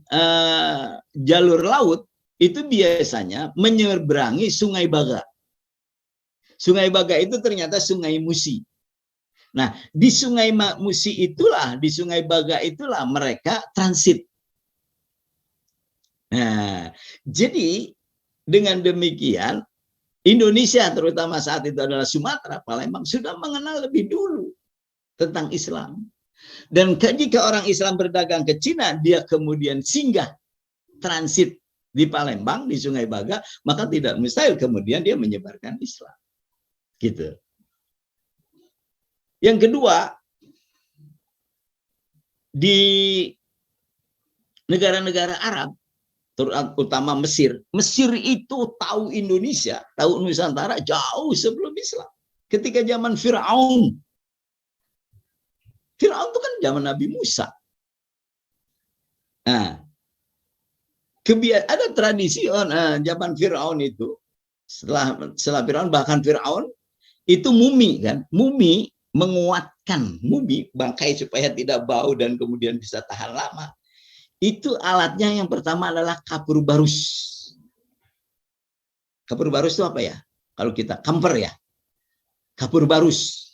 jalur laut itu biasanya menyeberangi Sungai Baga. Sungai Baga itu ternyata Sungai Musi. Nah, di Sungai Musi itulah, di Sungai Baga itulah mereka transit. Nah, jadi dengan demikian Indonesia terutama saat itu adalah Sumatera, Palembang sudah mengenal lebih dulu tentang Islam. Dan jika orang Islam berdagang ke Cina, dia kemudian singgah transit di Palembang, di Sungai Baga, maka tidak mustahil kemudian dia menyebarkan Islam. Gitu. Yang kedua, di negara-negara Arab, terutama Mesir, Mesir itu tahu Indonesia, tahu Nusantara jauh sebelum Islam. Ketika zaman Firaun, Firaun itu kan zaman Nabi Musa. Nah, ada tradisi zaman Firaun itu, setelah Firaun, bahkan Firaun itu mumi kan, mumi menguat mengangetkan mumi, bangkai supaya tidak bau dan kemudian bisa tahan lama. Itu alatnya yang pertama adalah kapur barus. Kapur barus itu apa ya? Kalau kita kamper ya, kapur barus.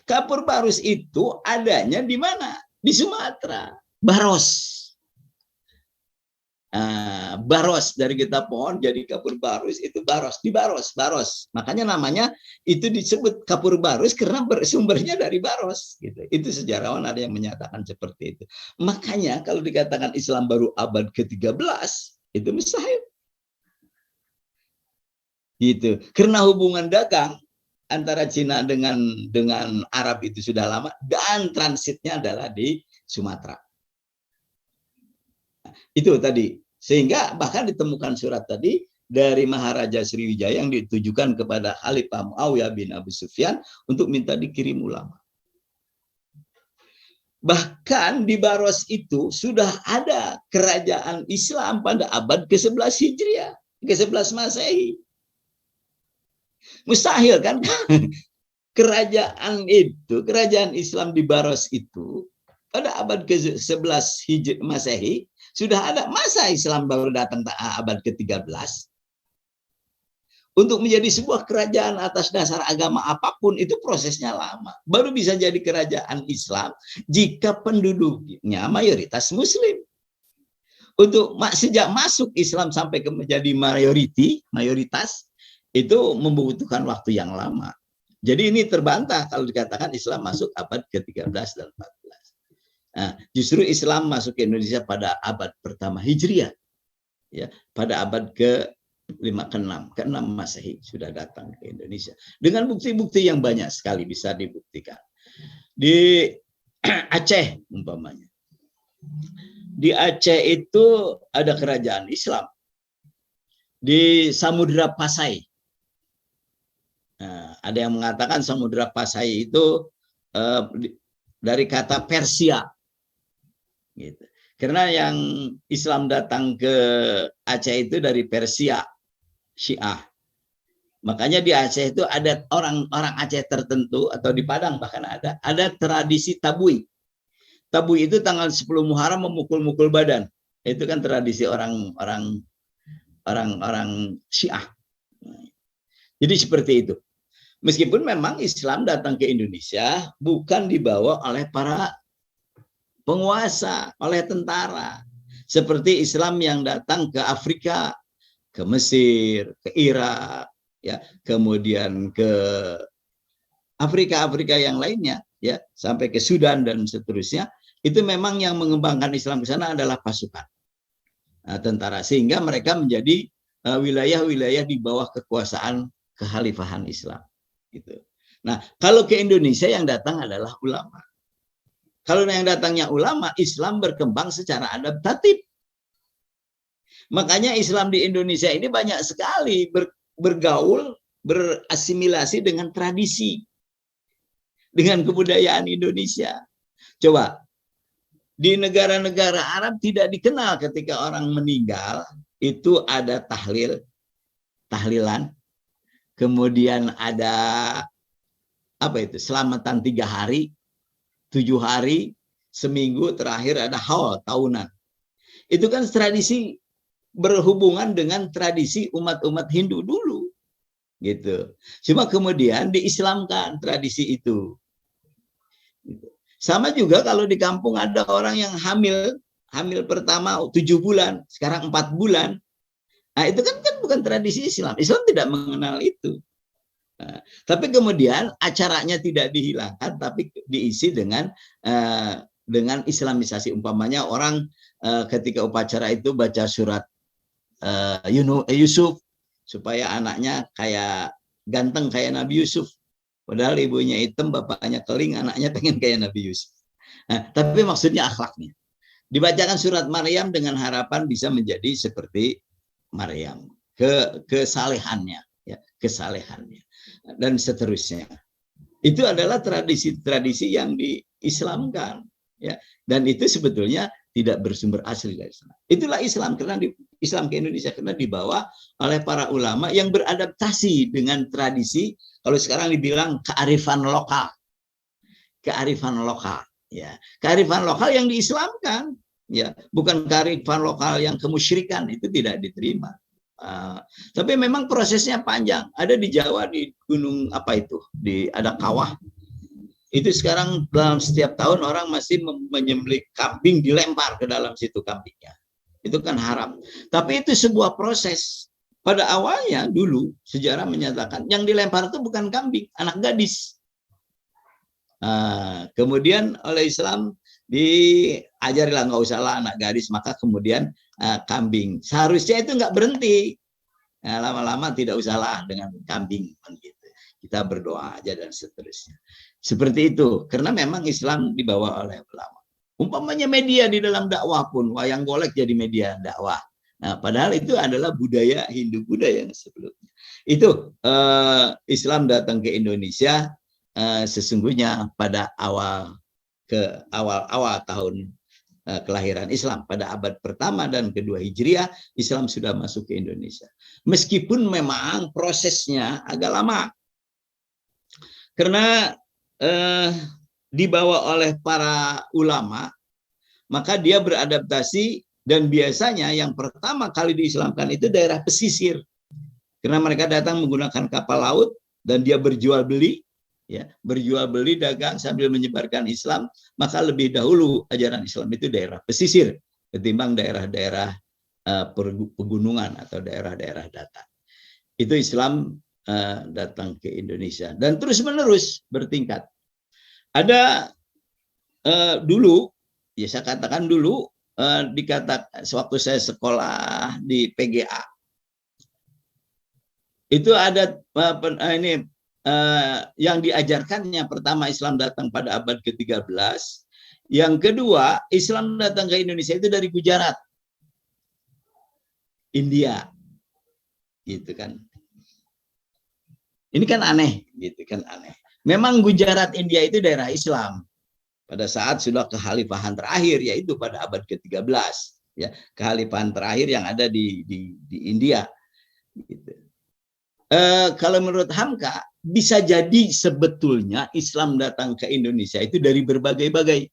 Kapur barus itu adanya di mana? Di Sumatera. Baros. Baros dari kita pohon jadi kapur barus itu baros, di baros. Makanya namanya itu disebut kapur barus karena bersumbernya dari baros. Gitu. Itu sejarawan ada yang menyatakan seperti itu. Makanya kalau dikatakan Islam baru abad ke-13 itu mustahil. Gitu. Karena hubungan dagang antara Cina dengan Arab itu sudah lama dan transitnya adalah di Sumatera. Itu tadi. Sehingga bahkan ditemukan surat tadi dari Maharaja Sriwijaya yang ditujukan kepada Khalifah Muawiyah bin Abu Sufyan untuk minta dikirim ulama. Bahkan di Baros itu sudah ada kerajaan Islam pada abad ke-11 Hijriah, ke-11 Masehi. Mustahil kan? Kerajaan Islam di Baros itu pada abad ke-11 Masehi sudah ada. Masa Islam baru datang abad ke-13 untuk menjadi sebuah kerajaan atas dasar agama apapun, itu prosesnya lama. Baru bisa jadi kerajaan Islam jika penduduknya mayoritas Muslim. Untuk sejak masuk Islam sampai ke menjadi mayoritas itu membutuhkan waktu yang lama. Jadi ini terbantah kalau dikatakan Islam masuk abad ke-13 dan 14. Nah, justru Islam masuk ke Indonesia pada abad pertama Hijriah. Ya, pada abad ke-6 Masehi sudah datang ke Indonesia. Dengan bukti-bukti yang banyak sekali bisa dibuktikan. Di Aceh umpamanya. Di Aceh itu ada kerajaan Islam. Di Samudra Pasai. Nah, ada yang mengatakan Samudra Pasai itu dari kata Persia. Gitu. Karena yang Islam datang ke Aceh itu dari Persia, Syiah. Makanya di Aceh itu ada orang-orang Aceh tertentu, atau di Padang bahkan ada tradisi tabui. Tabui itu tanggal 10 Muharram memukul-mukul badan. Itu kan tradisi orang-orang Syiah. Jadi seperti itu. Meskipun memang Islam datang ke Indonesia bukan dibawa oleh para penguasa, oleh tentara. Seperti Islam yang datang ke Afrika, ke Mesir, ke Irak, ya, kemudian ke Afrika yang lainnya, ya, sampai ke Sudan dan seterusnya. Itu memang yang mengembangkan Islam ke sana adalah pasukan, tentara, sehingga mereka menjadi wilayah-wilayah di bawah kekuasaan kekhalifahan Islam. Gitu. Nah, kalau ke Indonesia yang datang adalah ulama. Kalau yang datangnya ulama, Islam berkembang secara adaptatif. Makanya Islam di Indonesia ini banyak sekali bergaul, berasimilasi dengan tradisi, dengan kebudayaan Indonesia. Coba, di negara-negara Arab tidak dikenal ketika orang meninggal, itu ada tahlilan, kemudian ada selamatan 3 hari, 7 hari, seminggu, terakhir ada haul tahunan. Itu kan tradisi berhubungan dengan tradisi umat-umat Hindu dulu, gitu. Cuma kemudian diislamkan tradisi itu. Sama juga kalau di kampung ada orang yang hamil pertama 7 bulan, sekarang 4 bulan. Nah, itu kan bukan tradisi Islam. Islam tidak mengenal itu. Nah, tapi kemudian acaranya tidak dihilangkan, tapi diisi dengan Islamisasi. Umpamanya orang ketika upacara itu baca surat Yusuf supaya anaknya kayak ganteng kayak Nabi Yusuf. Padahal ibunya hitam, bapaknya keling, anaknya pengen kayak Nabi Yusuf. Nah, tapi maksudnya akhlaknya. Dibacakan surat Maryam dengan harapan bisa menjadi seperti Maryam, kesalehannya, ya, kesalehannya, dan seterusnya. Itu adalah tradisi-tradisi yang diislamkan, ya, dan itu sebetulnya tidak bersumber asli dari Islam. Itulah Islam, karena Islam ke Indonesia karena dibawa oleh para ulama yang beradaptasi dengan tradisi, kalau sekarang dibilang kearifan lokal. kearifan lokal, ya. Kearifan lokal yang diislamkan, ya, bukan kearifan lokal yang kemusyrikan, itu tidak diterima. Tapi memang prosesnya panjang. Ada di Jawa, di gunung apa itu, ada kawah. Itu sekarang dalam setiap tahun orang masih menyembelih kambing, dilempar ke dalam situ kambingnya. Itu kan haram. Tapi itu sebuah proses. Pada awalnya dulu sejarah menyatakan yang dilempar itu bukan kambing, anak gadis. Kemudian oleh Islam diajarilah nggak usah lah anak gadis, maka kemudian kambing. Seharusnya itu nggak berhenti. Lama-lama tidak usahlah dengan kambing, gitu. Kita berdoa aja dan seterusnya. Seperti itu, karena memang Islam dibawa oleh ulama. Umpamanya media di dalam dakwah pun, wayang golek jadi media dakwah. Nah, padahal itu adalah budaya Hindu Buddha yang sebelumnya. Itu Islam datang ke Indonesia sesungguhnya pada awal tahun kelahiran Islam, pada abad pertama dan kedua Hijriah, Islam sudah masuk ke Indonesia. Meskipun memang prosesnya agak lama, karena dibawa oleh para ulama, maka dia beradaptasi, dan biasanya yang pertama kali diislamkan itu daerah pesisir, karena mereka datang menggunakan kapal laut dan dia berjual beli, ya, berjual beli dagang sambil menyebarkan Islam, maka lebih dahulu ajaran Islam itu daerah pesisir ketimbang daerah-daerah pegunungan atau daerah-daerah datar. Itu Islam datang ke Indonesia dan terus menerus bertingkat. Ada dulu, ya saya katakan dulu, dikatakan sewaktu saya sekolah di PGA itu ada yang diajarkannya, pertama Islam datang pada abad ke-13, yang kedua Islam datang ke Indonesia itu dari Gujarat, India, gitu kan. Ini kan aneh, gitu kan, aneh. Memang Gujarat, India itu daerah Islam pada saat sudah kekhalifahan terakhir, yaitu pada abad ke-13, ya, kekhalifahan terakhir yang ada di India, gitu. Kalau menurut Hamka, bisa jadi sebetulnya Islam datang ke Indonesia itu dari berbagai-bagai.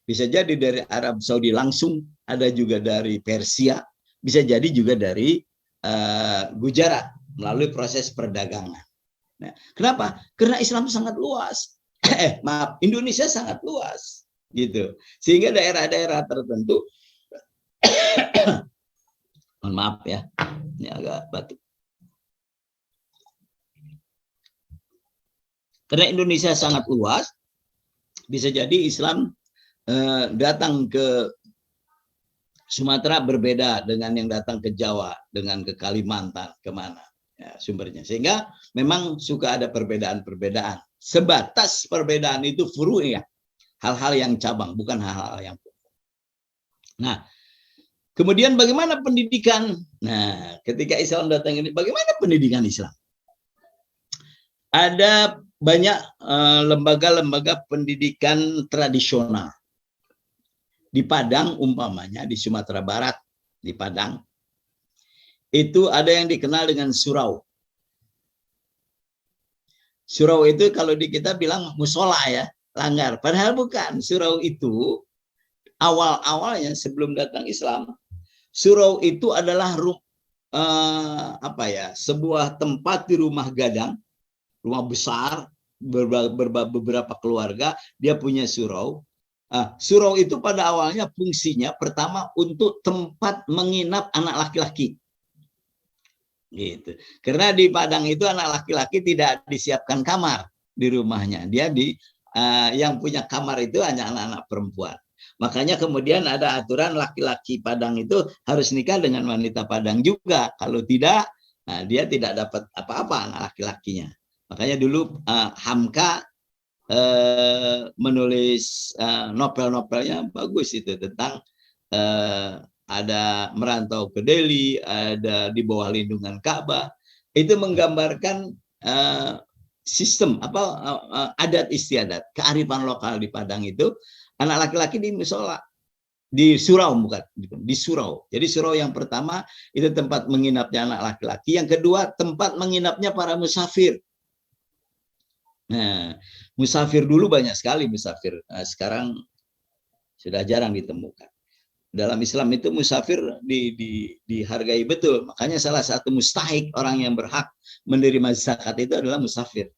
Bisa jadi dari Arab Saudi langsung, ada juga dari Persia, bisa jadi juga dari Gujarat melalui proses perdagangan. Nah, kenapa? Karena Islam sangat luas. Maaf, Indonesia sangat luas, gitu. Sehingga daerah-daerah tertentu, mohon maaf ya, ini agak batuk. Karena Indonesia sangat luas, bisa jadi Islam datang ke Sumatera berbeda dengan yang datang ke Jawa, dengan ke Kalimantan, kemana ya, sumbernya. Sehingga memang suka ada perbedaan-perbedaan. Sebatas perbedaan itu furu, ya, hal-hal yang cabang, bukan hal-hal yang pokok. Nah, kemudian bagaimana pendidikan? Nah, ketika Islam datang ini, bagaimana pendidikan Islam? Ada banyak lembaga-lembaga pendidikan tradisional. Di Padang umpamanya, di Sumatera Barat, di Padang, itu ada yang dikenal dengan surau. Surau itu kalau di kita bilang musola, ya, langgar. Padahal bukan. Surau itu awal-awalnya sebelum datang Islam, surau itu adalah sebuah tempat di rumah gadang, rumah besar, beberapa keluarga, dia punya surau. Surau itu pada awalnya fungsinya pertama untuk tempat menginap anak laki-laki. Gitu. Karena di Padang itu anak laki-laki tidak disiapkan kamar di rumahnya. Dia yang punya kamar itu hanya anak-anak perempuan. Makanya kemudian ada aturan laki-laki Padang itu harus nikah dengan wanita Padang juga. Kalau tidak, dia tidak dapat apa-apa anak laki-lakinya. Makanya dulu Hamka menulis novel-novelnya bagus itu tentang ada merantau ke Delhi, ada di bawah lindungan Ka'bah. Itu menggambarkan sistem adat istiadat, kearifan lokal di Padang itu. Anak laki-laki di musola, di surau, bukan di surau. Jadi surau yang pertama itu tempat menginapnya anak laki-laki, yang kedua tempat menginapnya para musafir. Nah, musafir dulu banyak sekali musafir. Nah, sekarang sudah jarang ditemukan. Dalam Islam itu musafir dihargai betul. Makanya salah satu mustahik orang yang berhak menerima zakat itu adalah musafir.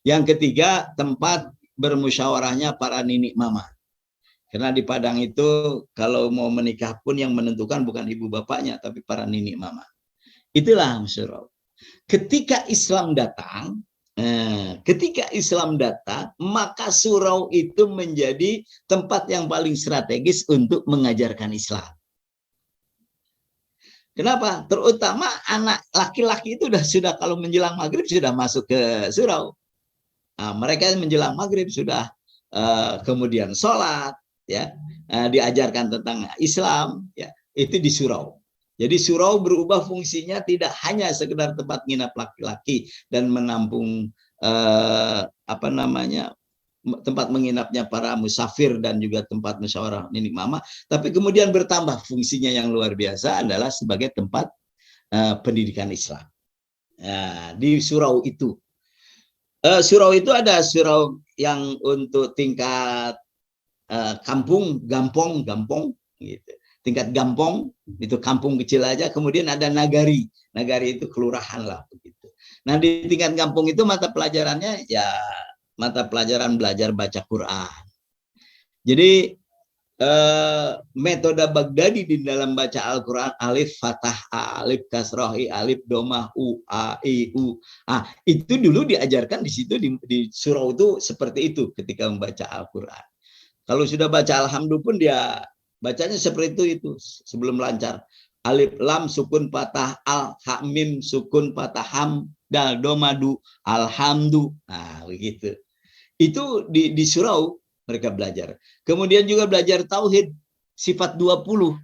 Yang ketiga, tempat bermusyawarahnya para ninik mama. Karena di Padang itu kalau mau menikah pun yang menentukan bukan ibu bapaknya, tapi para ninik mama. Itulah surau. Ketika Islam datang, maka surau itu menjadi tempat yang paling strategis untuk mengajarkan Islam. Kenapa? Terutama anak laki-laki itu sudah kalau menjelang maghrib sudah masuk ke surau. Nah, mereka menjelang maghrib sudah kemudian sholat, ya, diajarkan tentang Islam, ya, itu di surau. Jadi surau berubah fungsinya tidak hanya sekedar tempat nginap laki-laki dan menampung tempat menginapnya para musafir dan juga tempat musyawarah ninik mama, tapi kemudian bertambah fungsinya yang luar biasa adalah sebagai tempat pendidikan Islam. Nah, di surau itu. Surau itu ada surau yang untuk tingkat kampung, gampong, gitu. Tingkat gampong itu kampung kecil aja. Kemudian ada nagari, nagari itu kelurahan lah begitu. Nah di tingkat kampung itu mata pelajarannya ya mata pelajaran belajar baca Quran. Jadi metode Baghdadi di dalam baca Al-Quran, alif, fathah, alif, kasroh, alif, domah, u, a, i, u. Itu dulu diajarkan di situ di surau itu seperti itu ketika membaca Al-Quran. Kalau sudah baca Alhamdulillah pun dia bacanya seperti itu sebelum lancar. Alif, lam, sukun, patah, al, ha, mim, sukun, patah, ham, dal, domadu, alhamdulillah. Nah, begitu. Itu di surau mereka belajar. Kemudian juga belajar tauhid sifat 20.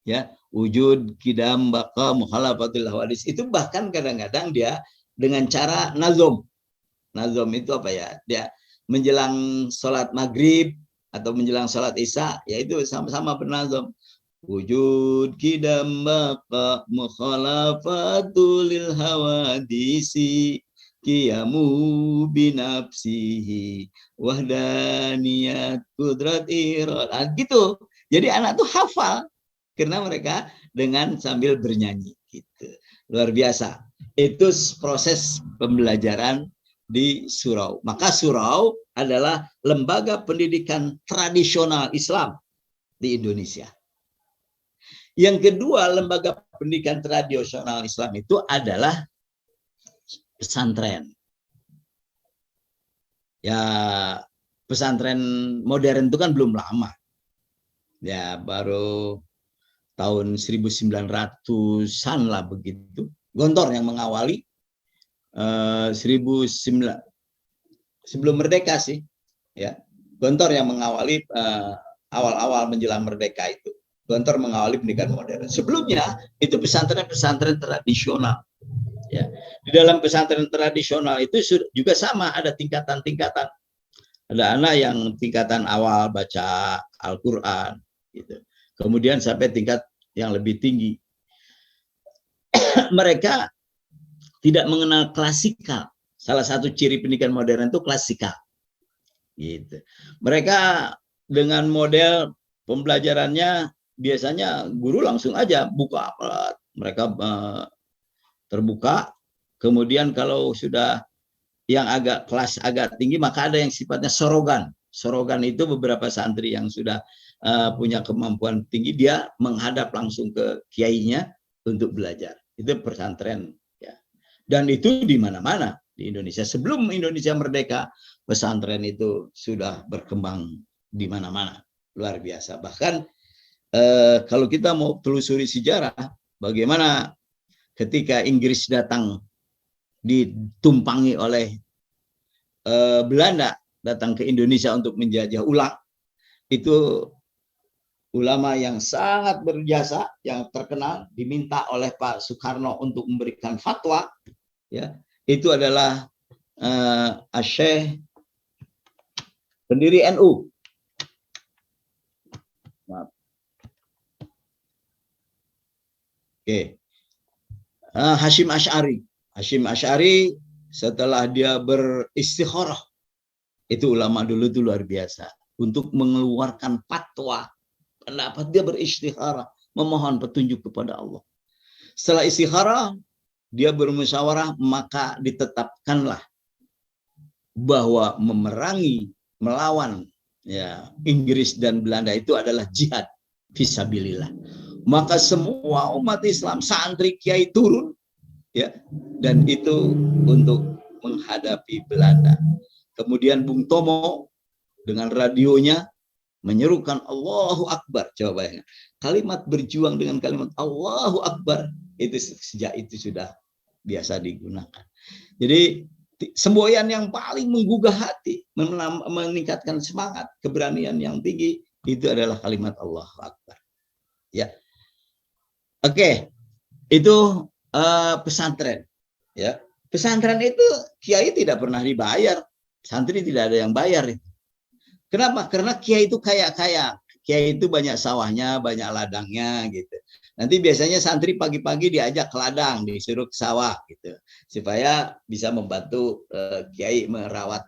Ya, wujud, kidam, baqa, mukhalafatul hawadis. Itu bahkan kadang-kadang dia dengan cara nazom. Nazom itu apa ya? Dia menjelang sholat maghrib atau menjelang sholat isya, yaitu sama-sama bernazom. Wujud, kidam, baqa, mukhalafatul hawadisi, kiamu binafsihi wahdaniyat kudrat irad. Gitu. Jadi anak tuh hafal karena mereka dengan sambil bernyanyi gitu. Luar biasa. Itu proses pembelajaran di surau. Maka surau adalah lembaga pendidikan tradisional Islam di Indonesia. Yang kedua, lembaga pendidikan tradisional Islam itu adalah pesantren. Ya, pesantren modern itu kan belum lama. Ya, baru tahun 1900-an lah begitu. Gontor yang mengawali 1900 sebelum merdeka sih. Ya, Gontor yang mengawali awal-awal menjelang merdeka itu. Gontor mengawali pendidikan modern. Sebelumnya itu pesantren-pesantren tradisional. Ya. Di dalam pesantren tradisional itu juga sama, ada tingkatan-tingkatan. Ada anak yang tingkatan awal baca Al-Quran, gitu. Kemudian sampai tingkat yang lebih tinggi. Mereka tidak mengenal klasikal. Salah satu ciri pendidikan modern itu klasikal. Gitu. Mereka dengan model pembelajarannya biasanya guru langsung aja buka alat. Mereka terbuka, kemudian kalau sudah yang agak kelas agak tinggi maka ada yang sifatnya sorogan. Sorogan itu beberapa santri yang sudah punya kemampuan tinggi, dia menghadap langsung ke kiainya untuk belajar. Itu pesantren ya. Dan itu di mana-mana di Indonesia. Sebelum Indonesia merdeka, pesantren itu sudah berkembang di mana-mana. Luar biasa. Bahkan kalau kita mau telusuri sejarah bagaimana ketika Inggris datang ditumpangi oleh Belanda datang ke Indonesia untuk menjajah ulang, itu ulama yang sangat berjasa yang terkenal diminta oleh Pak Soekarno untuk memberikan fatwa, ya, itu adalah Syekh pendiri NU. Maaf. Oke. Hasyim Asy'ari. Hasyim Asy'ari setelah dia beristikharah, itu ulama dulu itu luar biasa untuk mengeluarkan fatwa, pendapat. Dia beristikharah, memohon petunjuk kepada Allah. Setelah istikharah, dia bermusyawarah, maka ditetapkanlah bahwa memerangi, melawan ya Inggris dan Belanda itu adalah jihad fisabilillah. Maka semua umat Islam, santri, kiai turun ya, dan itu untuk menghadapi Belanda. Kemudian Bung Tomo dengan radionya menyerukan Allahu Akbar. Coba bayangkan, kalimat berjuang dengan kalimat Allahu Akbar itu sejak itu sudah biasa digunakan. Jadi semboyan yang paling menggugah hati, meningkatkan semangat, keberanian yang tinggi, itu adalah kalimat Allahu Akbar. Ya, oke, itu pesantren. Ya, pesantren itu kiai tidak pernah dibayar, santri tidak ada yang bayar. Kenapa? Karena kiai itu kaya-kaya. Kiai itu banyak sawahnya, banyak ladangnya gitu. Nanti biasanya santri pagi-pagi diajak ke ladang, disuruh ke sawah gitu, supaya bisa membantu kiai merawat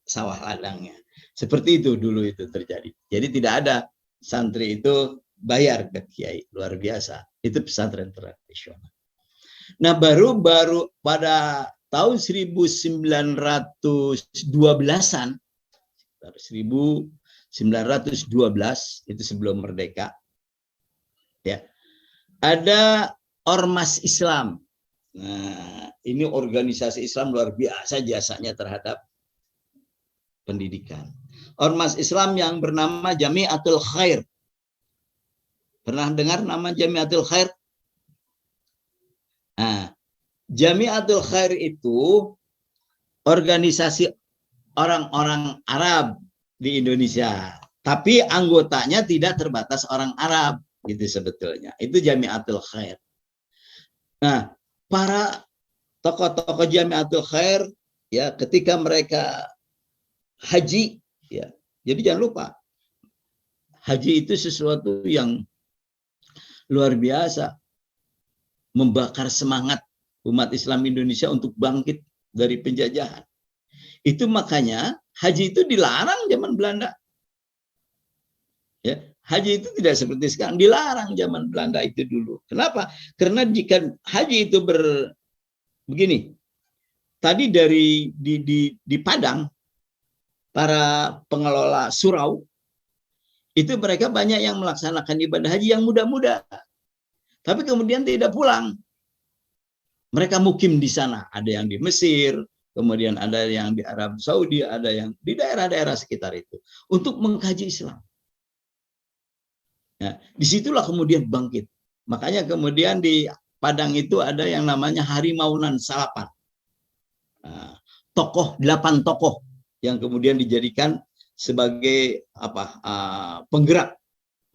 sawah ladangnya. Seperti itu dulu itu terjadi. Jadi tidak ada santri itu bayar ke kiai, luar biasa. Itu pesantren tradisional. Nah, baru pada tahun 1912-an, 1912 itu sebelum merdeka, ya, ada ormas Islam. Nah, ini organisasi Islam luar biasa jasanya terhadap pendidikan. Ormas Islam yang bernama Jamiatul Khair. Pernah dengar nama Jamiatul Khair? Nah, Jamiatul Khair itu organisasi orang-orang Arab di Indonesia, tapi anggotanya tidak terbatas orang Arab gitu sebetulnya. Itu Jamiatul Khair. Nah, para tokoh-tokoh Jamiatul Khair ya, ketika mereka haji ya. Jadi jangan lupa, haji itu sesuatu yang luar biasa, membakar semangat umat Islam Indonesia untuk bangkit dari penjajahan. Itu makanya haji itu dilarang zaman Belanda. Ya, haji itu tidak seperti sekarang, dilarang zaman Belanda itu dulu. Kenapa? Karena jika haji itu begini, tadi di Padang, para pengelola surau itu mereka banyak yang melaksanakan ibadah haji yang muda-muda, tapi kemudian tidak pulang. Mereka mukim di sana, ada yang di Mesir, kemudian ada yang di Arab Saudi, ada yang di daerah-daerah sekitar itu, untuk mengkaji Islam. Nah, disitulah kemudian bangkit. Makanya kemudian di Padang itu ada yang namanya Harimaunan Salapan. Nah, 8 tokoh yang kemudian dijadikan sebagai penggerak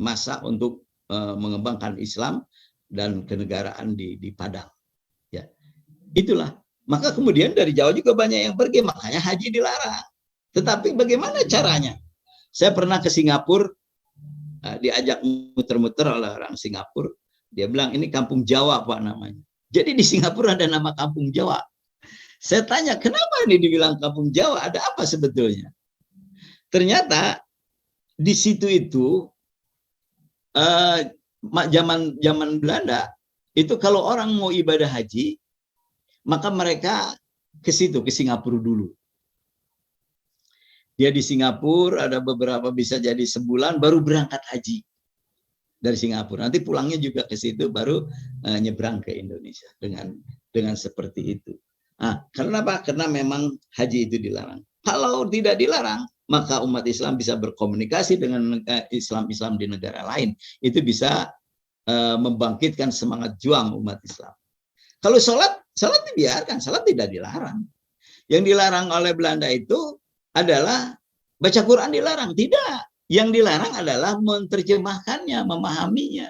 massa untuk mengembangkan Islam dan kenegaraan di Padang. Ya, itulah. Maka kemudian dari Jawa juga banyak yang pergi, makanya haji dilarang. Tetapi bagaimana caranya? Saya pernah ke Singapura, diajak muter-muter oleh orang Singapura. Dia bilang ini kampung Jawa Pak namanya. Jadi di Singapura ada nama kampung Jawa. Saya tanya kenapa ini dibilang kampung Jawa? Ada apa sebetulnya? Ternyata di situ itu zaman Belanda itu kalau orang mau ibadah haji, maka mereka ke situ, ke Singapura dulu. Dia di Singapura, ada beberapa bisa jadi sebulan baru berangkat haji dari Singapura. Nanti pulangnya juga ke situ, baru nyebrang ke Indonesia dengan seperti itu. Nah, karena apa? Karena memang haji itu dilarang. Kalau tidak dilarang, maka umat Islam bisa berkomunikasi dengan Islam-Islam di negara lain. Itu bisa membangkitkan semangat juang umat Islam. Kalau sholat dibiarkan, sholat tidak dilarang. Yang dilarang oleh Belanda itu adalah baca Quran dilarang. Tidak. Yang dilarang adalah menerjemahkannya, memahaminya.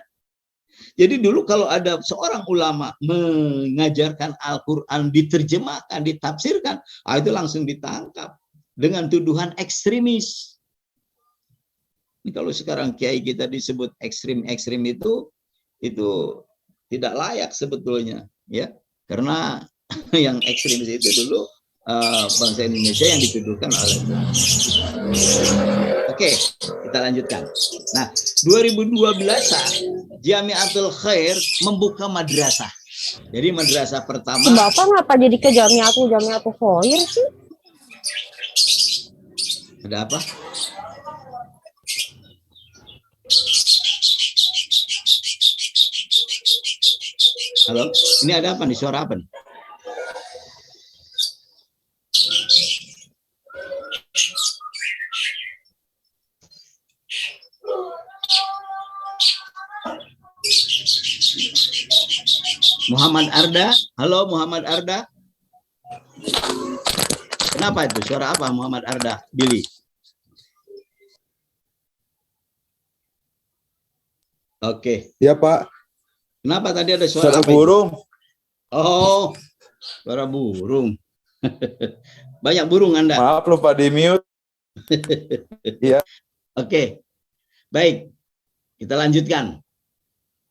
Jadi dulu kalau ada seorang ulama mengajarkan Al-Quran, diterjemahkan, ditafsirkan, itu langsung ditangkap dengan tuduhan ekstremis. Ini kalau sekarang kiai kita disebut ekstrim itu tidak layak sebetulnya, ya, karena yang ekstremis itu dulu bangsa Indonesia yang dituduhkan oleh Belanda. Oke, kita lanjutkan. Nah, 2012-an Jamiatul Khair membuka madrasah. Jadi madrasah pertama. Bapak ngapa jadi ke Jamiatul Khair sih? Ada apa? Halo, ini ada apa nih? Suara apa nih? Muhammad Arda, halo Muhammad Arda. Kenapa itu? Suara apa Muhammad Arda? Billy. Oke. Ya Pak. Kenapa tadi ada suara apa burung? Itu? Oh, suara burung. Banyak burung Anda. Maaf lupa di mute. Iya. Oke. Baik. Kita lanjutkan.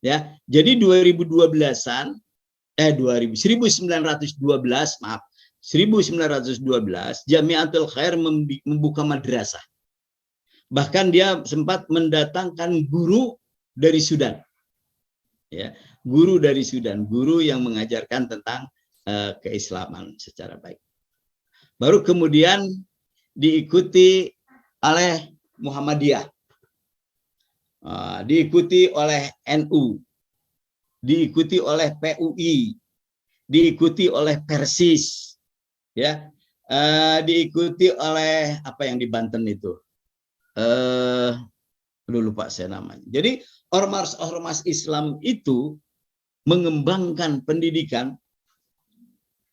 Ya, jadi 1912-an 1912 maaf 1912 Jamiatul Khair membuka madrasah. Bahkan dia sempat mendatangkan guru dari Sudan. Ya, guru dari Sudan, guru yang mengajarkan tentang keislaman secara baik. Baru kemudian diikuti oleh Muhammadiyah, diikuti oleh NU, diikuti oleh PUI, diikuti oleh Persis, ya, diikuti oleh apa yang di Banten itu, lupa saya namanya. Jadi ormas-ormas Islam itu mengembangkan pendidikan,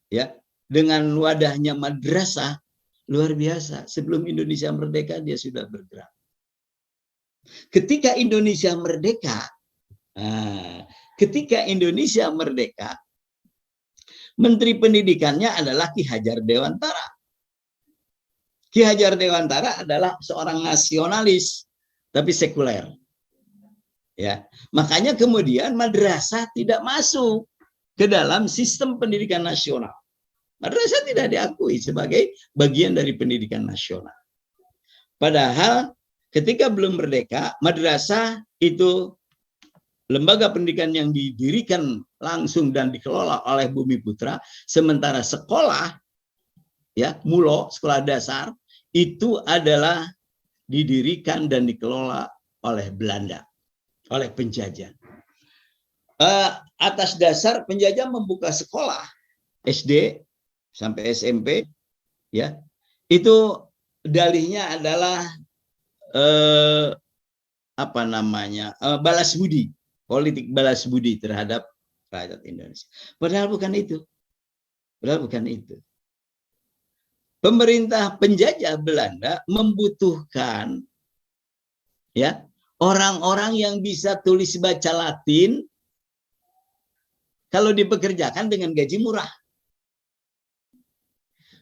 ya, dengan wadahnya madrasah luar biasa. Sebelum Indonesia merdeka dia sudah bergerak. Ketika Indonesia merdeka, Menteri Pendidikannya adalah Ki Hajar Dewantara. Ki Hajar Dewantara adalah seorang nasionalis, tapi sekuler. Ya, makanya kemudian madrasah tidak masuk ke dalam sistem pendidikan nasional. Madrasah tidak diakui sebagai bagian dari pendidikan nasional. Padahal ketika belum merdeka, madrasah itu lembaga pendidikan yang didirikan langsung dan dikelola oleh Bumi Putra, sementara sekolah, ya, mulo, sekolah dasar, itu adalah didirikan dan dikelola oleh Belanda, oleh penjajah. Atas dasar penjajah membuka sekolah SD sampai SMP, ya, itu dalihnya adalah balas budi, politik balas budi terhadap rakyat Indonesia. Padahal bukan itu. Pemerintah penjajah Belanda membutuhkan, ya, orang-orang yang bisa tulis baca Latin kalau dipekerjakan dengan gaji murah.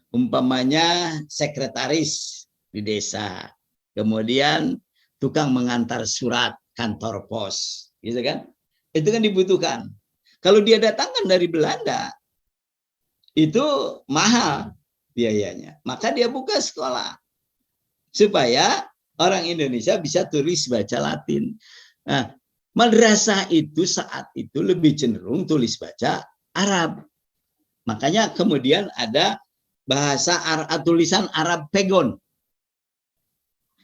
Umpamanya sekretaris di desa, kemudian tukang mengantar surat kantor pos, gitu kan? Itu kan dibutuhkan. Kalau dia datangkan dari Belanda, itu mahal biayanya. Maka dia buka sekolah supaya orang Indonesia bisa tulis baca Latin. Nah, madrasah itu saat itu lebih cenderung tulis baca Arab. Makanya kemudian ada bahasa tulisan Arab Pegon,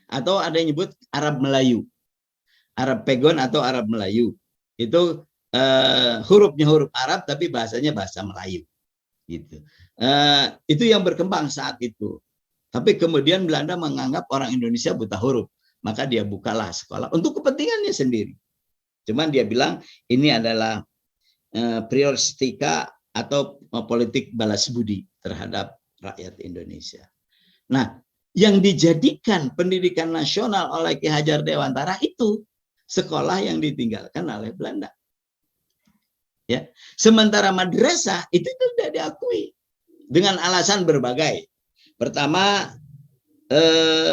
atau ada yang nyebut Arab Melayu. Arab Pegon atau Arab Melayu. Itu hurufnya huruf Arab tapi bahasanya bahasa Melayu. Gitu. Itu yang berkembang saat itu. Tapi kemudian Belanda menganggap orang Indonesia buta huruf. Maka dia bukalah sekolah untuk kepentingannya sendiri. Cuman dia bilang ini adalah prioristika atau politik balas budi terhadap rakyat Indonesia. Nah, yang dijadikan pendidikan nasional oleh Ki Hajar Dewantara itu sekolah yang ditinggalkan oleh Belanda. Ya, sementara madrasah itu tidak diakui dengan alasan berbagai. Pertama,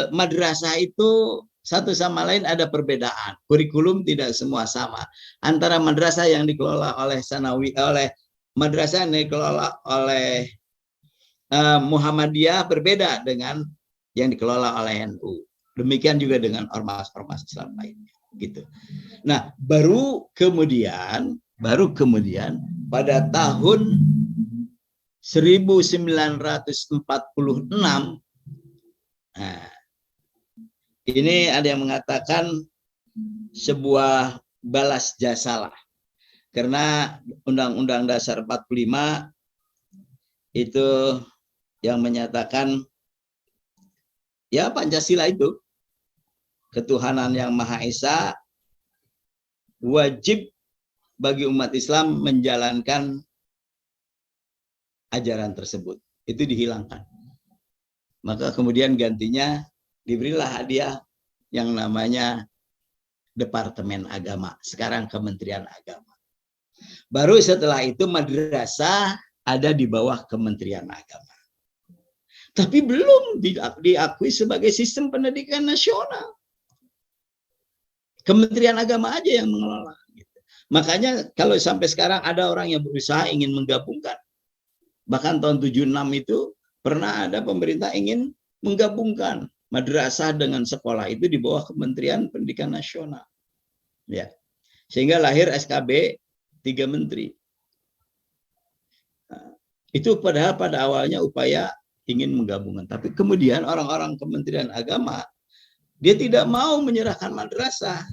madrasah itu satu sama lain ada perbedaan. Kurikulum tidak semua sama. Antara madrasah yang dikelola oleh madrasah yang dikelola oleh Muhammadiyah berbeda dengan yang dikelola oleh NU. Demikian juga dengan ormas-ormas Islam lainnya, gitu. Nah, baru kemudian pada tahun 1946, nah, ini ada yang mengatakan sebuah balas jasalah. Karena Undang-Undang Dasar 45 itu yang menyatakan ya Pancasila itu ketuhanan yang Maha Esa, wajib bagi umat Islam menjalankan ajaran tersebut. Itu dihilangkan. Maka kemudian gantinya diberilah hadiah yang namanya Departemen Agama, sekarang Kementerian Agama. Baru setelah itu madrasah ada di bawah Kementerian Agama. Tapi belum diakui sebagai sistem pendidikan nasional. Kementerian Agama aja yang mengelola. Makanya kalau sampai sekarang ada orang yang berusaha ingin menggabungkan. Bahkan tahun 76 itu pernah ada pemerintah ingin menggabungkan madrasah dengan sekolah itu di bawah Kementerian Pendidikan Nasional. Ya. Sehingga lahir SKB 3 menteri. Nah, itu padahal pada awalnya upaya ingin menggabungkan. Tapi kemudian orang-orang Kementerian Agama, dia tidak mau menyerahkan madrasah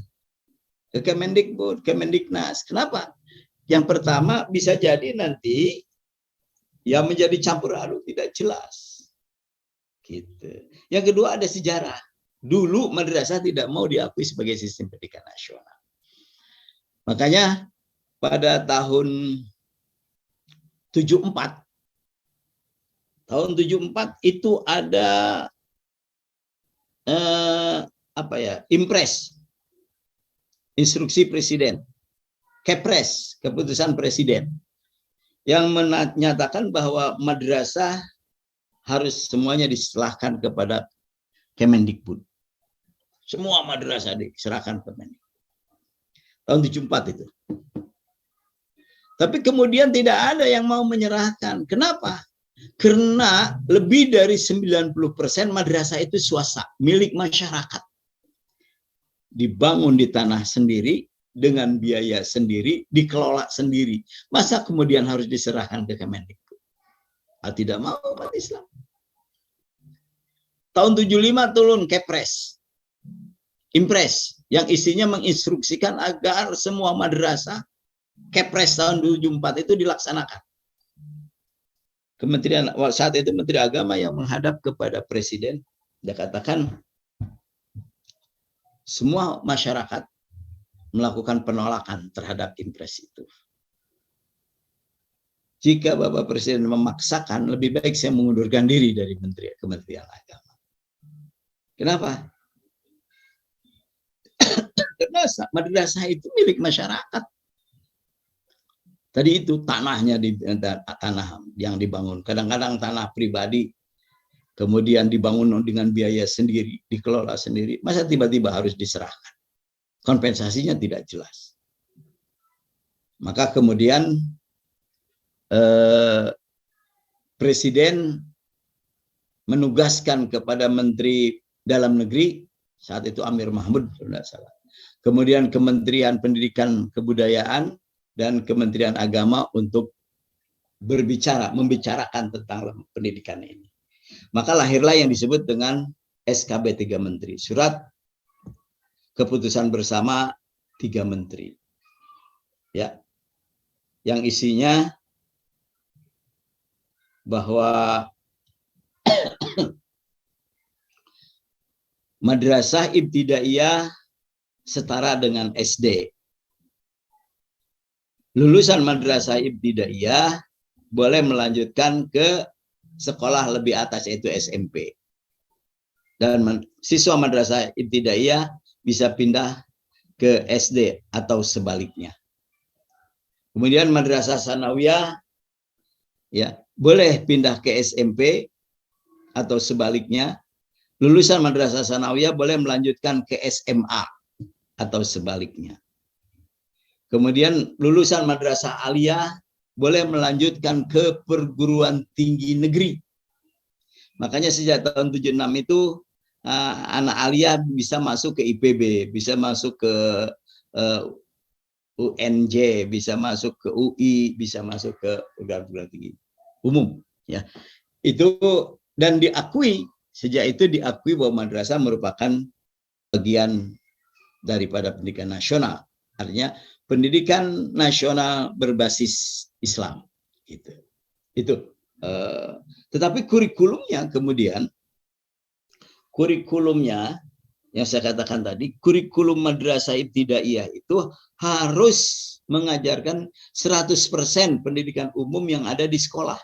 ke Kemendikbud, Kemendiknas. Kenapa? Yang pertama bisa jadi nanti yang menjadi campur aduk, tidak jelas. Gitu. Yang kedua ada sejarah. Dulu madrasah tidak mau diakui sebagai sistem pendidikan nasional. Makanya pada tahun 74 itu ada impres, instruksi presiden, kepres, keputusan presiden yang menyatakan bahwa madrasah harus semuanya diserahkan kepada Kemendikbud. Semua madrasah diserahkan ke Kemendikbud. Tahun 74 itu. Tapi kemudian tidak ada yang mau menyerahkan. Kenapa? Karena lebih dari 90% madrasah itu swasta, milik masyarakat. Dibangun di tanah sendiri, dengan biaya sendiri, dikelola sendiri. Masa kemudian harus diserahkan ke Kemendikbud? Tidak mau umat Islam. Tahun 75 turun kepres, impres, yang isinya menginstruksikan agar semua madrasah, kepres tahun 74 itu dilaksanakan. Kementerian saat itu Menteri Agama yang menghadap kepada Presiden, dia katakan semua masyarakat melakukan penolakan terhadap impres itu. Jika Bapak Presiden memaksakan, lebih baik saya mengundurkan diri dari Kementerian Agama. Kenapa? Karena madrasah itu milik masyarakat. Tadi itu tanahnya tanah yang dibangun. Kadang-kadang tanah pribadi, kemudian dibangun dengan biaya sendiri, dikelola sendiri. Masa tiba-tiba harus diserahkan? Kompensasinya tidak jelas. Maka kemudian Presiden menugaskan kepada Menteri Dalam Negeri, saat itu Amir Mahmud, tidak salah. Kemudian Kementerian Pendidikan Kebudayaan dan Kementerian Agama untuk membicarakan tentang pendidikan ini. Maka lahirlah yang disebut dengan SKB 3 Menteri, surat keputusan bersama 3 menteri. Ya. Yang isinya bahwa madrasah ibtidaiyah setara dengan SD. Lulusan madrasah ibtidaiyah boleh melanjutkan ke sekolah lebih atas, yaitu SMP. Dan siswa madrasah ibtidaiyah bisa pindah ke SD atau sebaliknya. Kemudian madrasah sanawiyah ya boleh pindah ke SMP atau sebaliknya. Lulusan madrasah sanawiyah boleh melanjutkan ke SMA atau sebaliknya. Kemudian lulusan madrasah aliyah boleh melanjutkan ke perguruan tinggi negeri. Makanya sejak tahun 76 itu anak aliyah bisa masuk ke IPB, bisa masuk ke UNJ, bisa masuk ke UI, bisa masuk ke perguruan tinggi umum. Ya, itu dan diakui, sejak itu diakui bahwa madrasah merupakan bagian daripada pendidikan nasional. Artinya pendidikan nasional berbasis Islam. Gitu. Itu. Tetapi kurikulumnya kemudian, kurikulumnya yang saya katakan tadi, kurikulum madrasah ibtidaiyah itu harus mengajarkan 100% pendidikan umum yang ada di sekolah.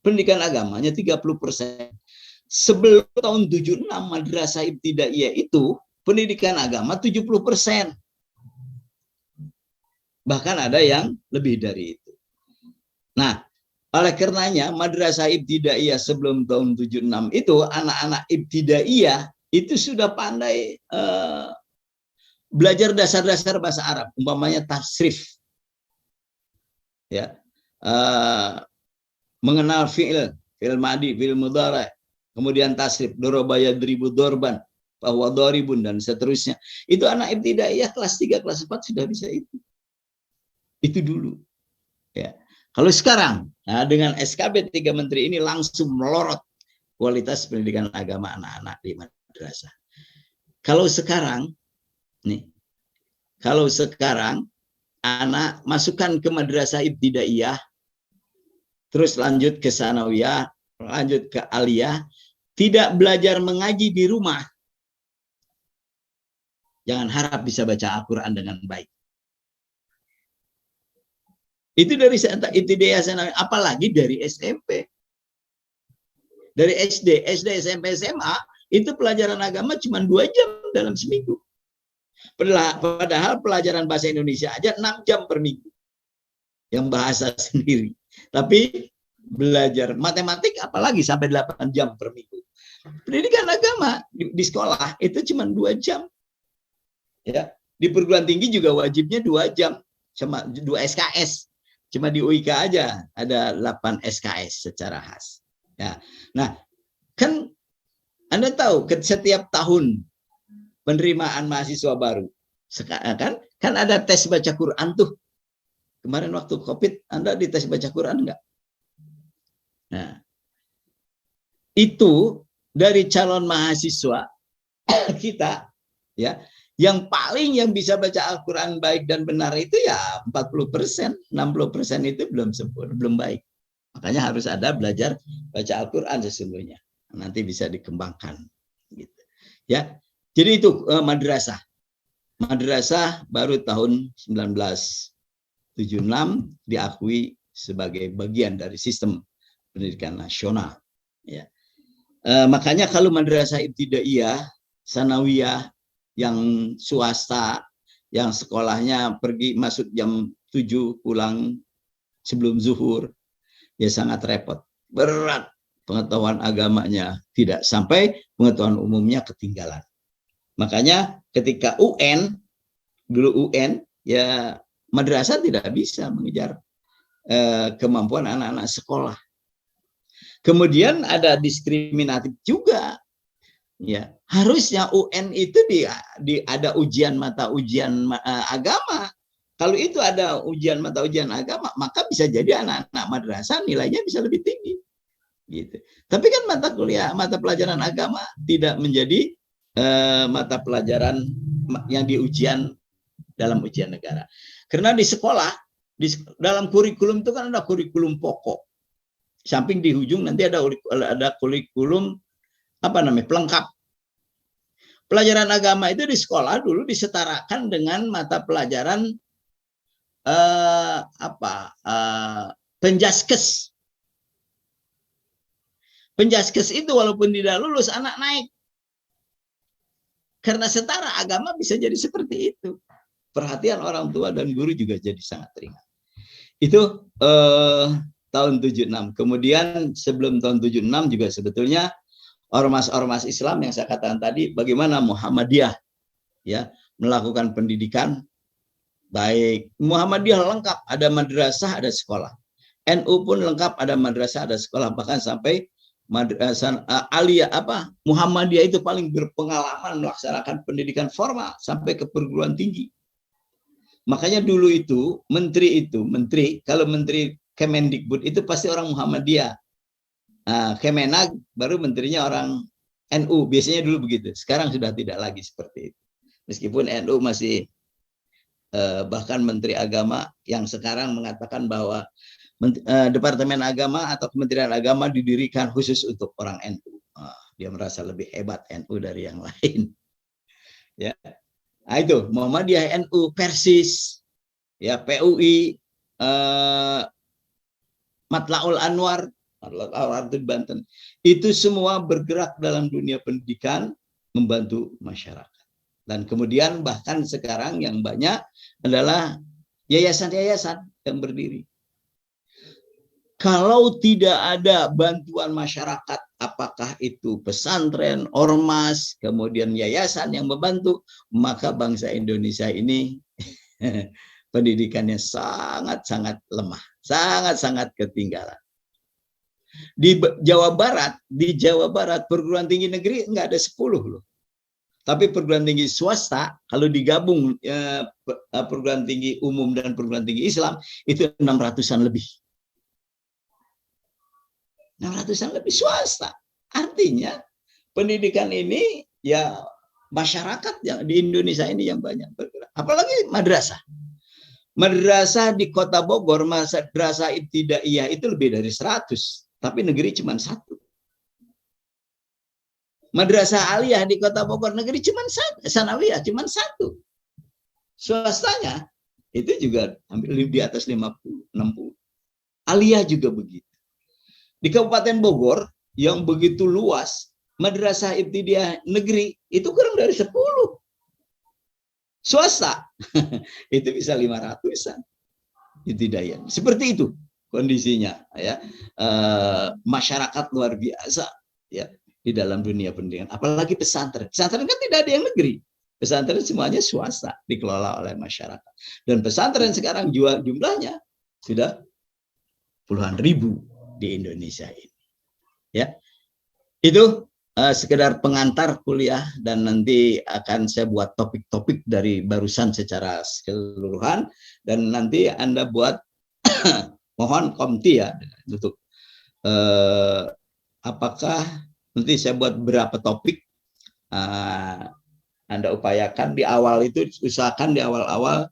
Pendidikan agamanya 30%. Sebelum tahun 76 madrasah ibtidaiyah itu pendidikan agama 70%. Bahkan ada yang lebih dari itu. Nah, oleh karenanya madrasah ibtidaiyah sebelum tahun 76 itu anak-anak ibtidaiyah itu sudah pandai belajar dasar-dasar bahasa Arab, umpamanya tasrif. Ya. Mengenal fi'il madi, fi'il mudhari', kemudian tasrif, doroba yadribu dorban, bahwa doribun, dan seterusnya. Itu anak ibtidaiyah kelas 3, kelas 4 sudah bisa itu. Itu dulu. Ya. Kalau sekarang, nah dengan SKB 3 Menteri ini langsung melorot kualitas pendidikan agama anak-anak di madrasah. Kalau sekarang, nih, kalau sekarang anak masukkan ke madrasah ibtidaiyah, terus lanjut ke sanawiyah, lanjut ke aliyah, tidak belajar mengaji di rumah, jangan harap bisa baca Al-Quran dengan baik. Itu dari ibtidaiyah sanawiyah, apalagi dari SMP. Dari SD, SMP, SMA, itu pelajaran agama cuma 2 jam dalam seminggu. Padahal pelajaran bahasa Indonesia aja 6 jam per minggu. Yang bahasa sendiri. Tapi belajar matematik apalagi sampai 8 jam per minggu. Pendidikan agama di sekolah itu cuma 2 jam. Ya, di perguruan tinggi juga wajibnya 2 jam, cuma 2 SKS. Cuma di UIK aja ada 8 SKS secara khas. Ya. Nah, kan Anda tahu setiap tahun penerimaan mahasiswa baru, kan ada tes baca Quran tuh. Kemarin waktu COVID, Anda dites baca Quran enggak? Nah, itu dari calon mahasiswa kita, ya, yang bisa baca Al-Quran baik dan benar itu ya 40%, 60% itu belum sempurna, belum baik. Makanya harus ada belajar baca Al-Quran sesungguhnya. Nanti bisa dikembangkan. Gitu. Ya, jadi itu madrasah. Madrasah baru tahun 1976 diakui sebagai bagian dari sistem pendidikan nasional. Ya. Makanya kalau madrasah ibtidaiyah, sanawiyah yang swasta, yang sekolahnya pergi masuk jam 7 pulang sebelum zuhur, ya sangat repot, berat pengetahuan agamanya, tidak sampai pengetahuan umumnya ketinggalan. Makanya ketika UN, dulu UN, ya madrasah tidak bisa mengejar kemampuan anak-anak sekolah. Kemudian ada diskriminatif juga. Ya, harusnya UN itu ada ujian mata ujian agama. Kalau itu ada ujian mata ujian agama, maka bisa jadi anak-anak madrasah nilainya bisa lebih tinggi. Gitu. Tapi kan mata pelajaran agama tidak menjadi mata pelajaran yang dalam ujian negara. Karena di sekolah, dalam kurikulum itu kan ada kurikulum pokok. Samping di ujung nanti ada kurikulum pelengkap. Pelajaran agama itu di sekolah dulu disetarakan dengan mata pelajaran penjaskes. Penjaskes itu walaupun tidak lulus anak naik. Karena setara agama bisa jadi seperti itu. Perhatian orang tua dan guru juga jadi sangat ringan. Itu tahun 76. Kemudian sebelum tahun 76 juga sebetulnya ormas-ormas Islam yang saya katakan tadi, bagaimana Muhammadiyah ya melakukan pendidikan Baik, Muhammadiyah lengkap, ada madrasah, ada sekolah. NU pun lengkap, ada madrasah, ada sekolah, bahkan sampai madrasah aliyah Muhammadiyah itu paling berpengalaman melaksanakan pendidikan formal sampai ke perguruan tinggi. Makanya dulu itu menteri kalau menteri Kemendikbud itu pasti orang Muhammadiyah. Kemenag baru menterinya orang NU, biasanya dulu begitu. Sekarang sudah tidak lagi seperti itu. Meskipun NU masih bahkan Menteri Agama yang sekarang mengatakan bahwa Departemen Agama atau Kementerian Agama didirikan khusus untuk orang NU. Dia merasa lebih hebat NU dari yang lain. Ya, nah, itu Muhammadiyah, NU, Persis, ya PUI, Matlaul Anwar di Banten. Itu semua bergerak dalam dunia pendidikan, membantu masyarakat. Dan kemudian bahkan sekarang yang banyak adalah yayasan-yayasan yang berdiri. Kalau tidak ada bantuan masyarakat, apakah itu pesantren, ormas, kemudian yayasan yang membantu, maka bangsa Indonesia ini pendidikannya sangat-sangat lemah, sangat-sangat ketinggalan. Di Jawa Barat perguruan tinggi negeri enggak ada 10 loh. Tapi perguruan tinggi swasta kalau digabung perguruan tinggi umum dan perguruan tinggi Islam itu 600-an lebih. 600-an lebih swasta. Artinya pendidikan ini ya masyarakat yang di Indonesia ini yang banyak bergerak. Apalagi madrasah. Madrasah di Kota Bogor, madrasah ibtidaiyah itu lebih dari 100, tapi negeri cuma 1. Madrasah aliyah di Kota Bogor negeri cuma 1, sanawiyah cuma 1. Swastanya itu juga hampir di atas 50, 60. Aliyah juga begitu. Di Kabupaten Bogor yang begitu luas, madrasah ibtidaiyah negeri itu kurang dari 10. Swasta itu bisa 500-an ibtidaiyah. Seperti itu kondisinya ya. Masyarakat luar biasa ya di dalam dunia pendidikan, apalagi pesantren. Pesantren kan tidak ada yang negeri. Pesantren semuanya swasta, dikelola oleh masyarakat. Dan pesantren sekarang jumlahnya sudah puluhan ribu di Indonesia ini. Ya, itu sekedar pengantar kuliah, dan nanti akan saya buat topik-topik dari barusan secara keseluruhan, dan nanti Anda buat mohon komti ya untuk apakah nanti saya buat berapa topik. Anda upayakan di awal itu, usahakan di awal-awal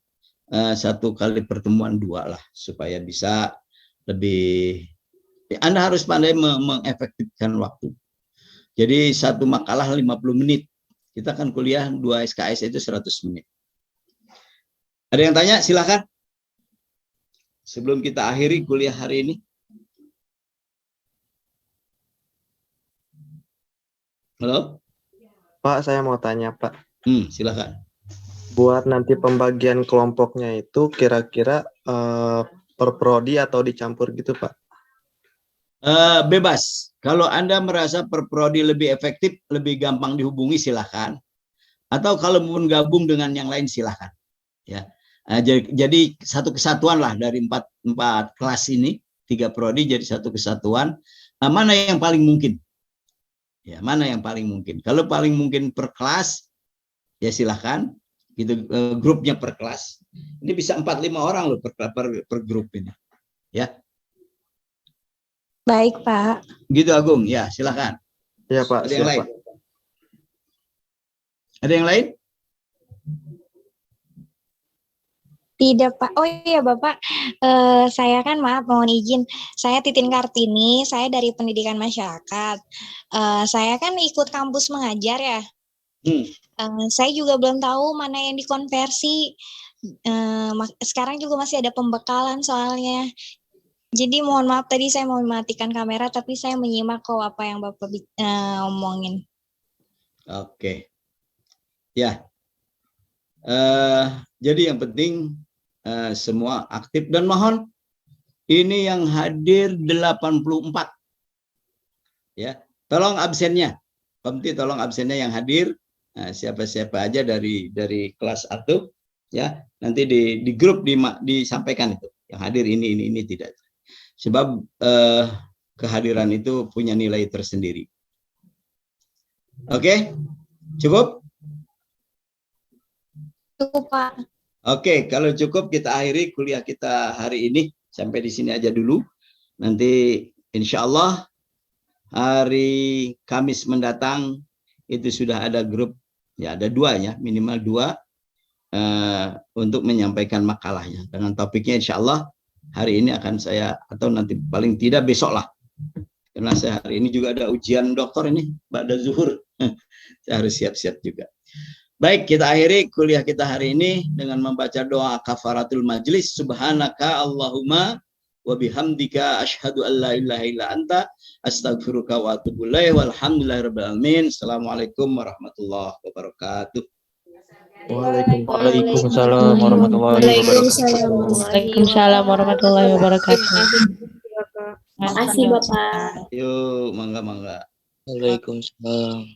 1 kali pertemuan 2 lah, supaya bisa lebih. Anda harus pandai mengefektifkan waktu. Jadi 1 makalah 50 menit. Kita kan kuliah 2 SKS itu 100 menit. Ada yang tanya? Silakan. Sebelum kita akhiri kuliah hari ini. Halo? Pak, saya mau tanya, Pak. Silakan. Buat nanti pembagian kelompoknya itu kira-kira per prodi atau dicampur gitu, Pak? Bebas. Kalau Anda merasa per prodi lebih efektif, lebih gampang dihubungi, silakan. Atau kalau mau gabung dengan yang lain, silakan. Ya. Jadi satu kesatuan lah dari 4 kelas ini, 3 prodi jadi satu kesatuan. Mana yang paling mungkin? Ya, mana yang paling mungkin? Kalau paling mungkin per kelas, ya silakan. Gitu, grupnya per kelas. Ini bisa 4-5 orang loh per grup ini. Ya. Baik, Pak. Gitu Agung, ya silakan. Iya, Pak. Ada yang lain? Ada yang lain? Tidak, Pak. Oh iya, Bapak. Saya kan, maaf, mohon izin. Saya Titin Kartini, saya dari Pendidikan Masyarakat. Saya kan ikut kampus mengajar ya. Saya juga belum tahu mana yang dikonversi. Sekarang juga masih ada pembekalan soalnya. Jadi mohon maaf, tadi saya mau mematikan kamera, tapi saya menyimak kok apa yang Bapak omongin. Oke. Ya. Jadi yang penting semua aktif, dan mohon ini yang hadir 84. Ya. Tolong absennya. Komti tolong absennya yang hadir. Siapa-siapa aja dari kelas 1 Ya, nanti di grup disampaikan itu. Yang hadir ini tidak. Sebab kehadiran itu punya nilai tersendiri. Oke, cukup? Cukup, Pak. Oke, kalau cukup kita akhiri kuliah kita hari ini. Sampai di sini aja dulu. Nanti insya Allah hari Kamis mendatang itu sudah ada grup, ya ada 2 ya, minimal 2 untuk menyampaikan makalahnya. Dengan topiknya insya Allah hari ini akan saya, atau nanti paling tidak besok lah. Karena saya hari ini juga ada ujian dokter ini, pada zuhur. Saya harus siap-siap juga. Baik, kita akhiri kuliah kita hari ini dengan membaca doa kafaratul majlis. Subhanaka Allahumma wa bihamdika asyhadu an la ilaha illa anta astaghfiruka wa atubu ilaik. Walhamdulillahirabbil alamin. Assalamualaikum warahmatullahi wabarakatuh. Waalaikumsalam warahmatullahi wabarakatuh. Waalaikumsalam warahmatullahi wabarakatuh. Makasih Bapak. Yuk, mangga. Waalaikumsalam.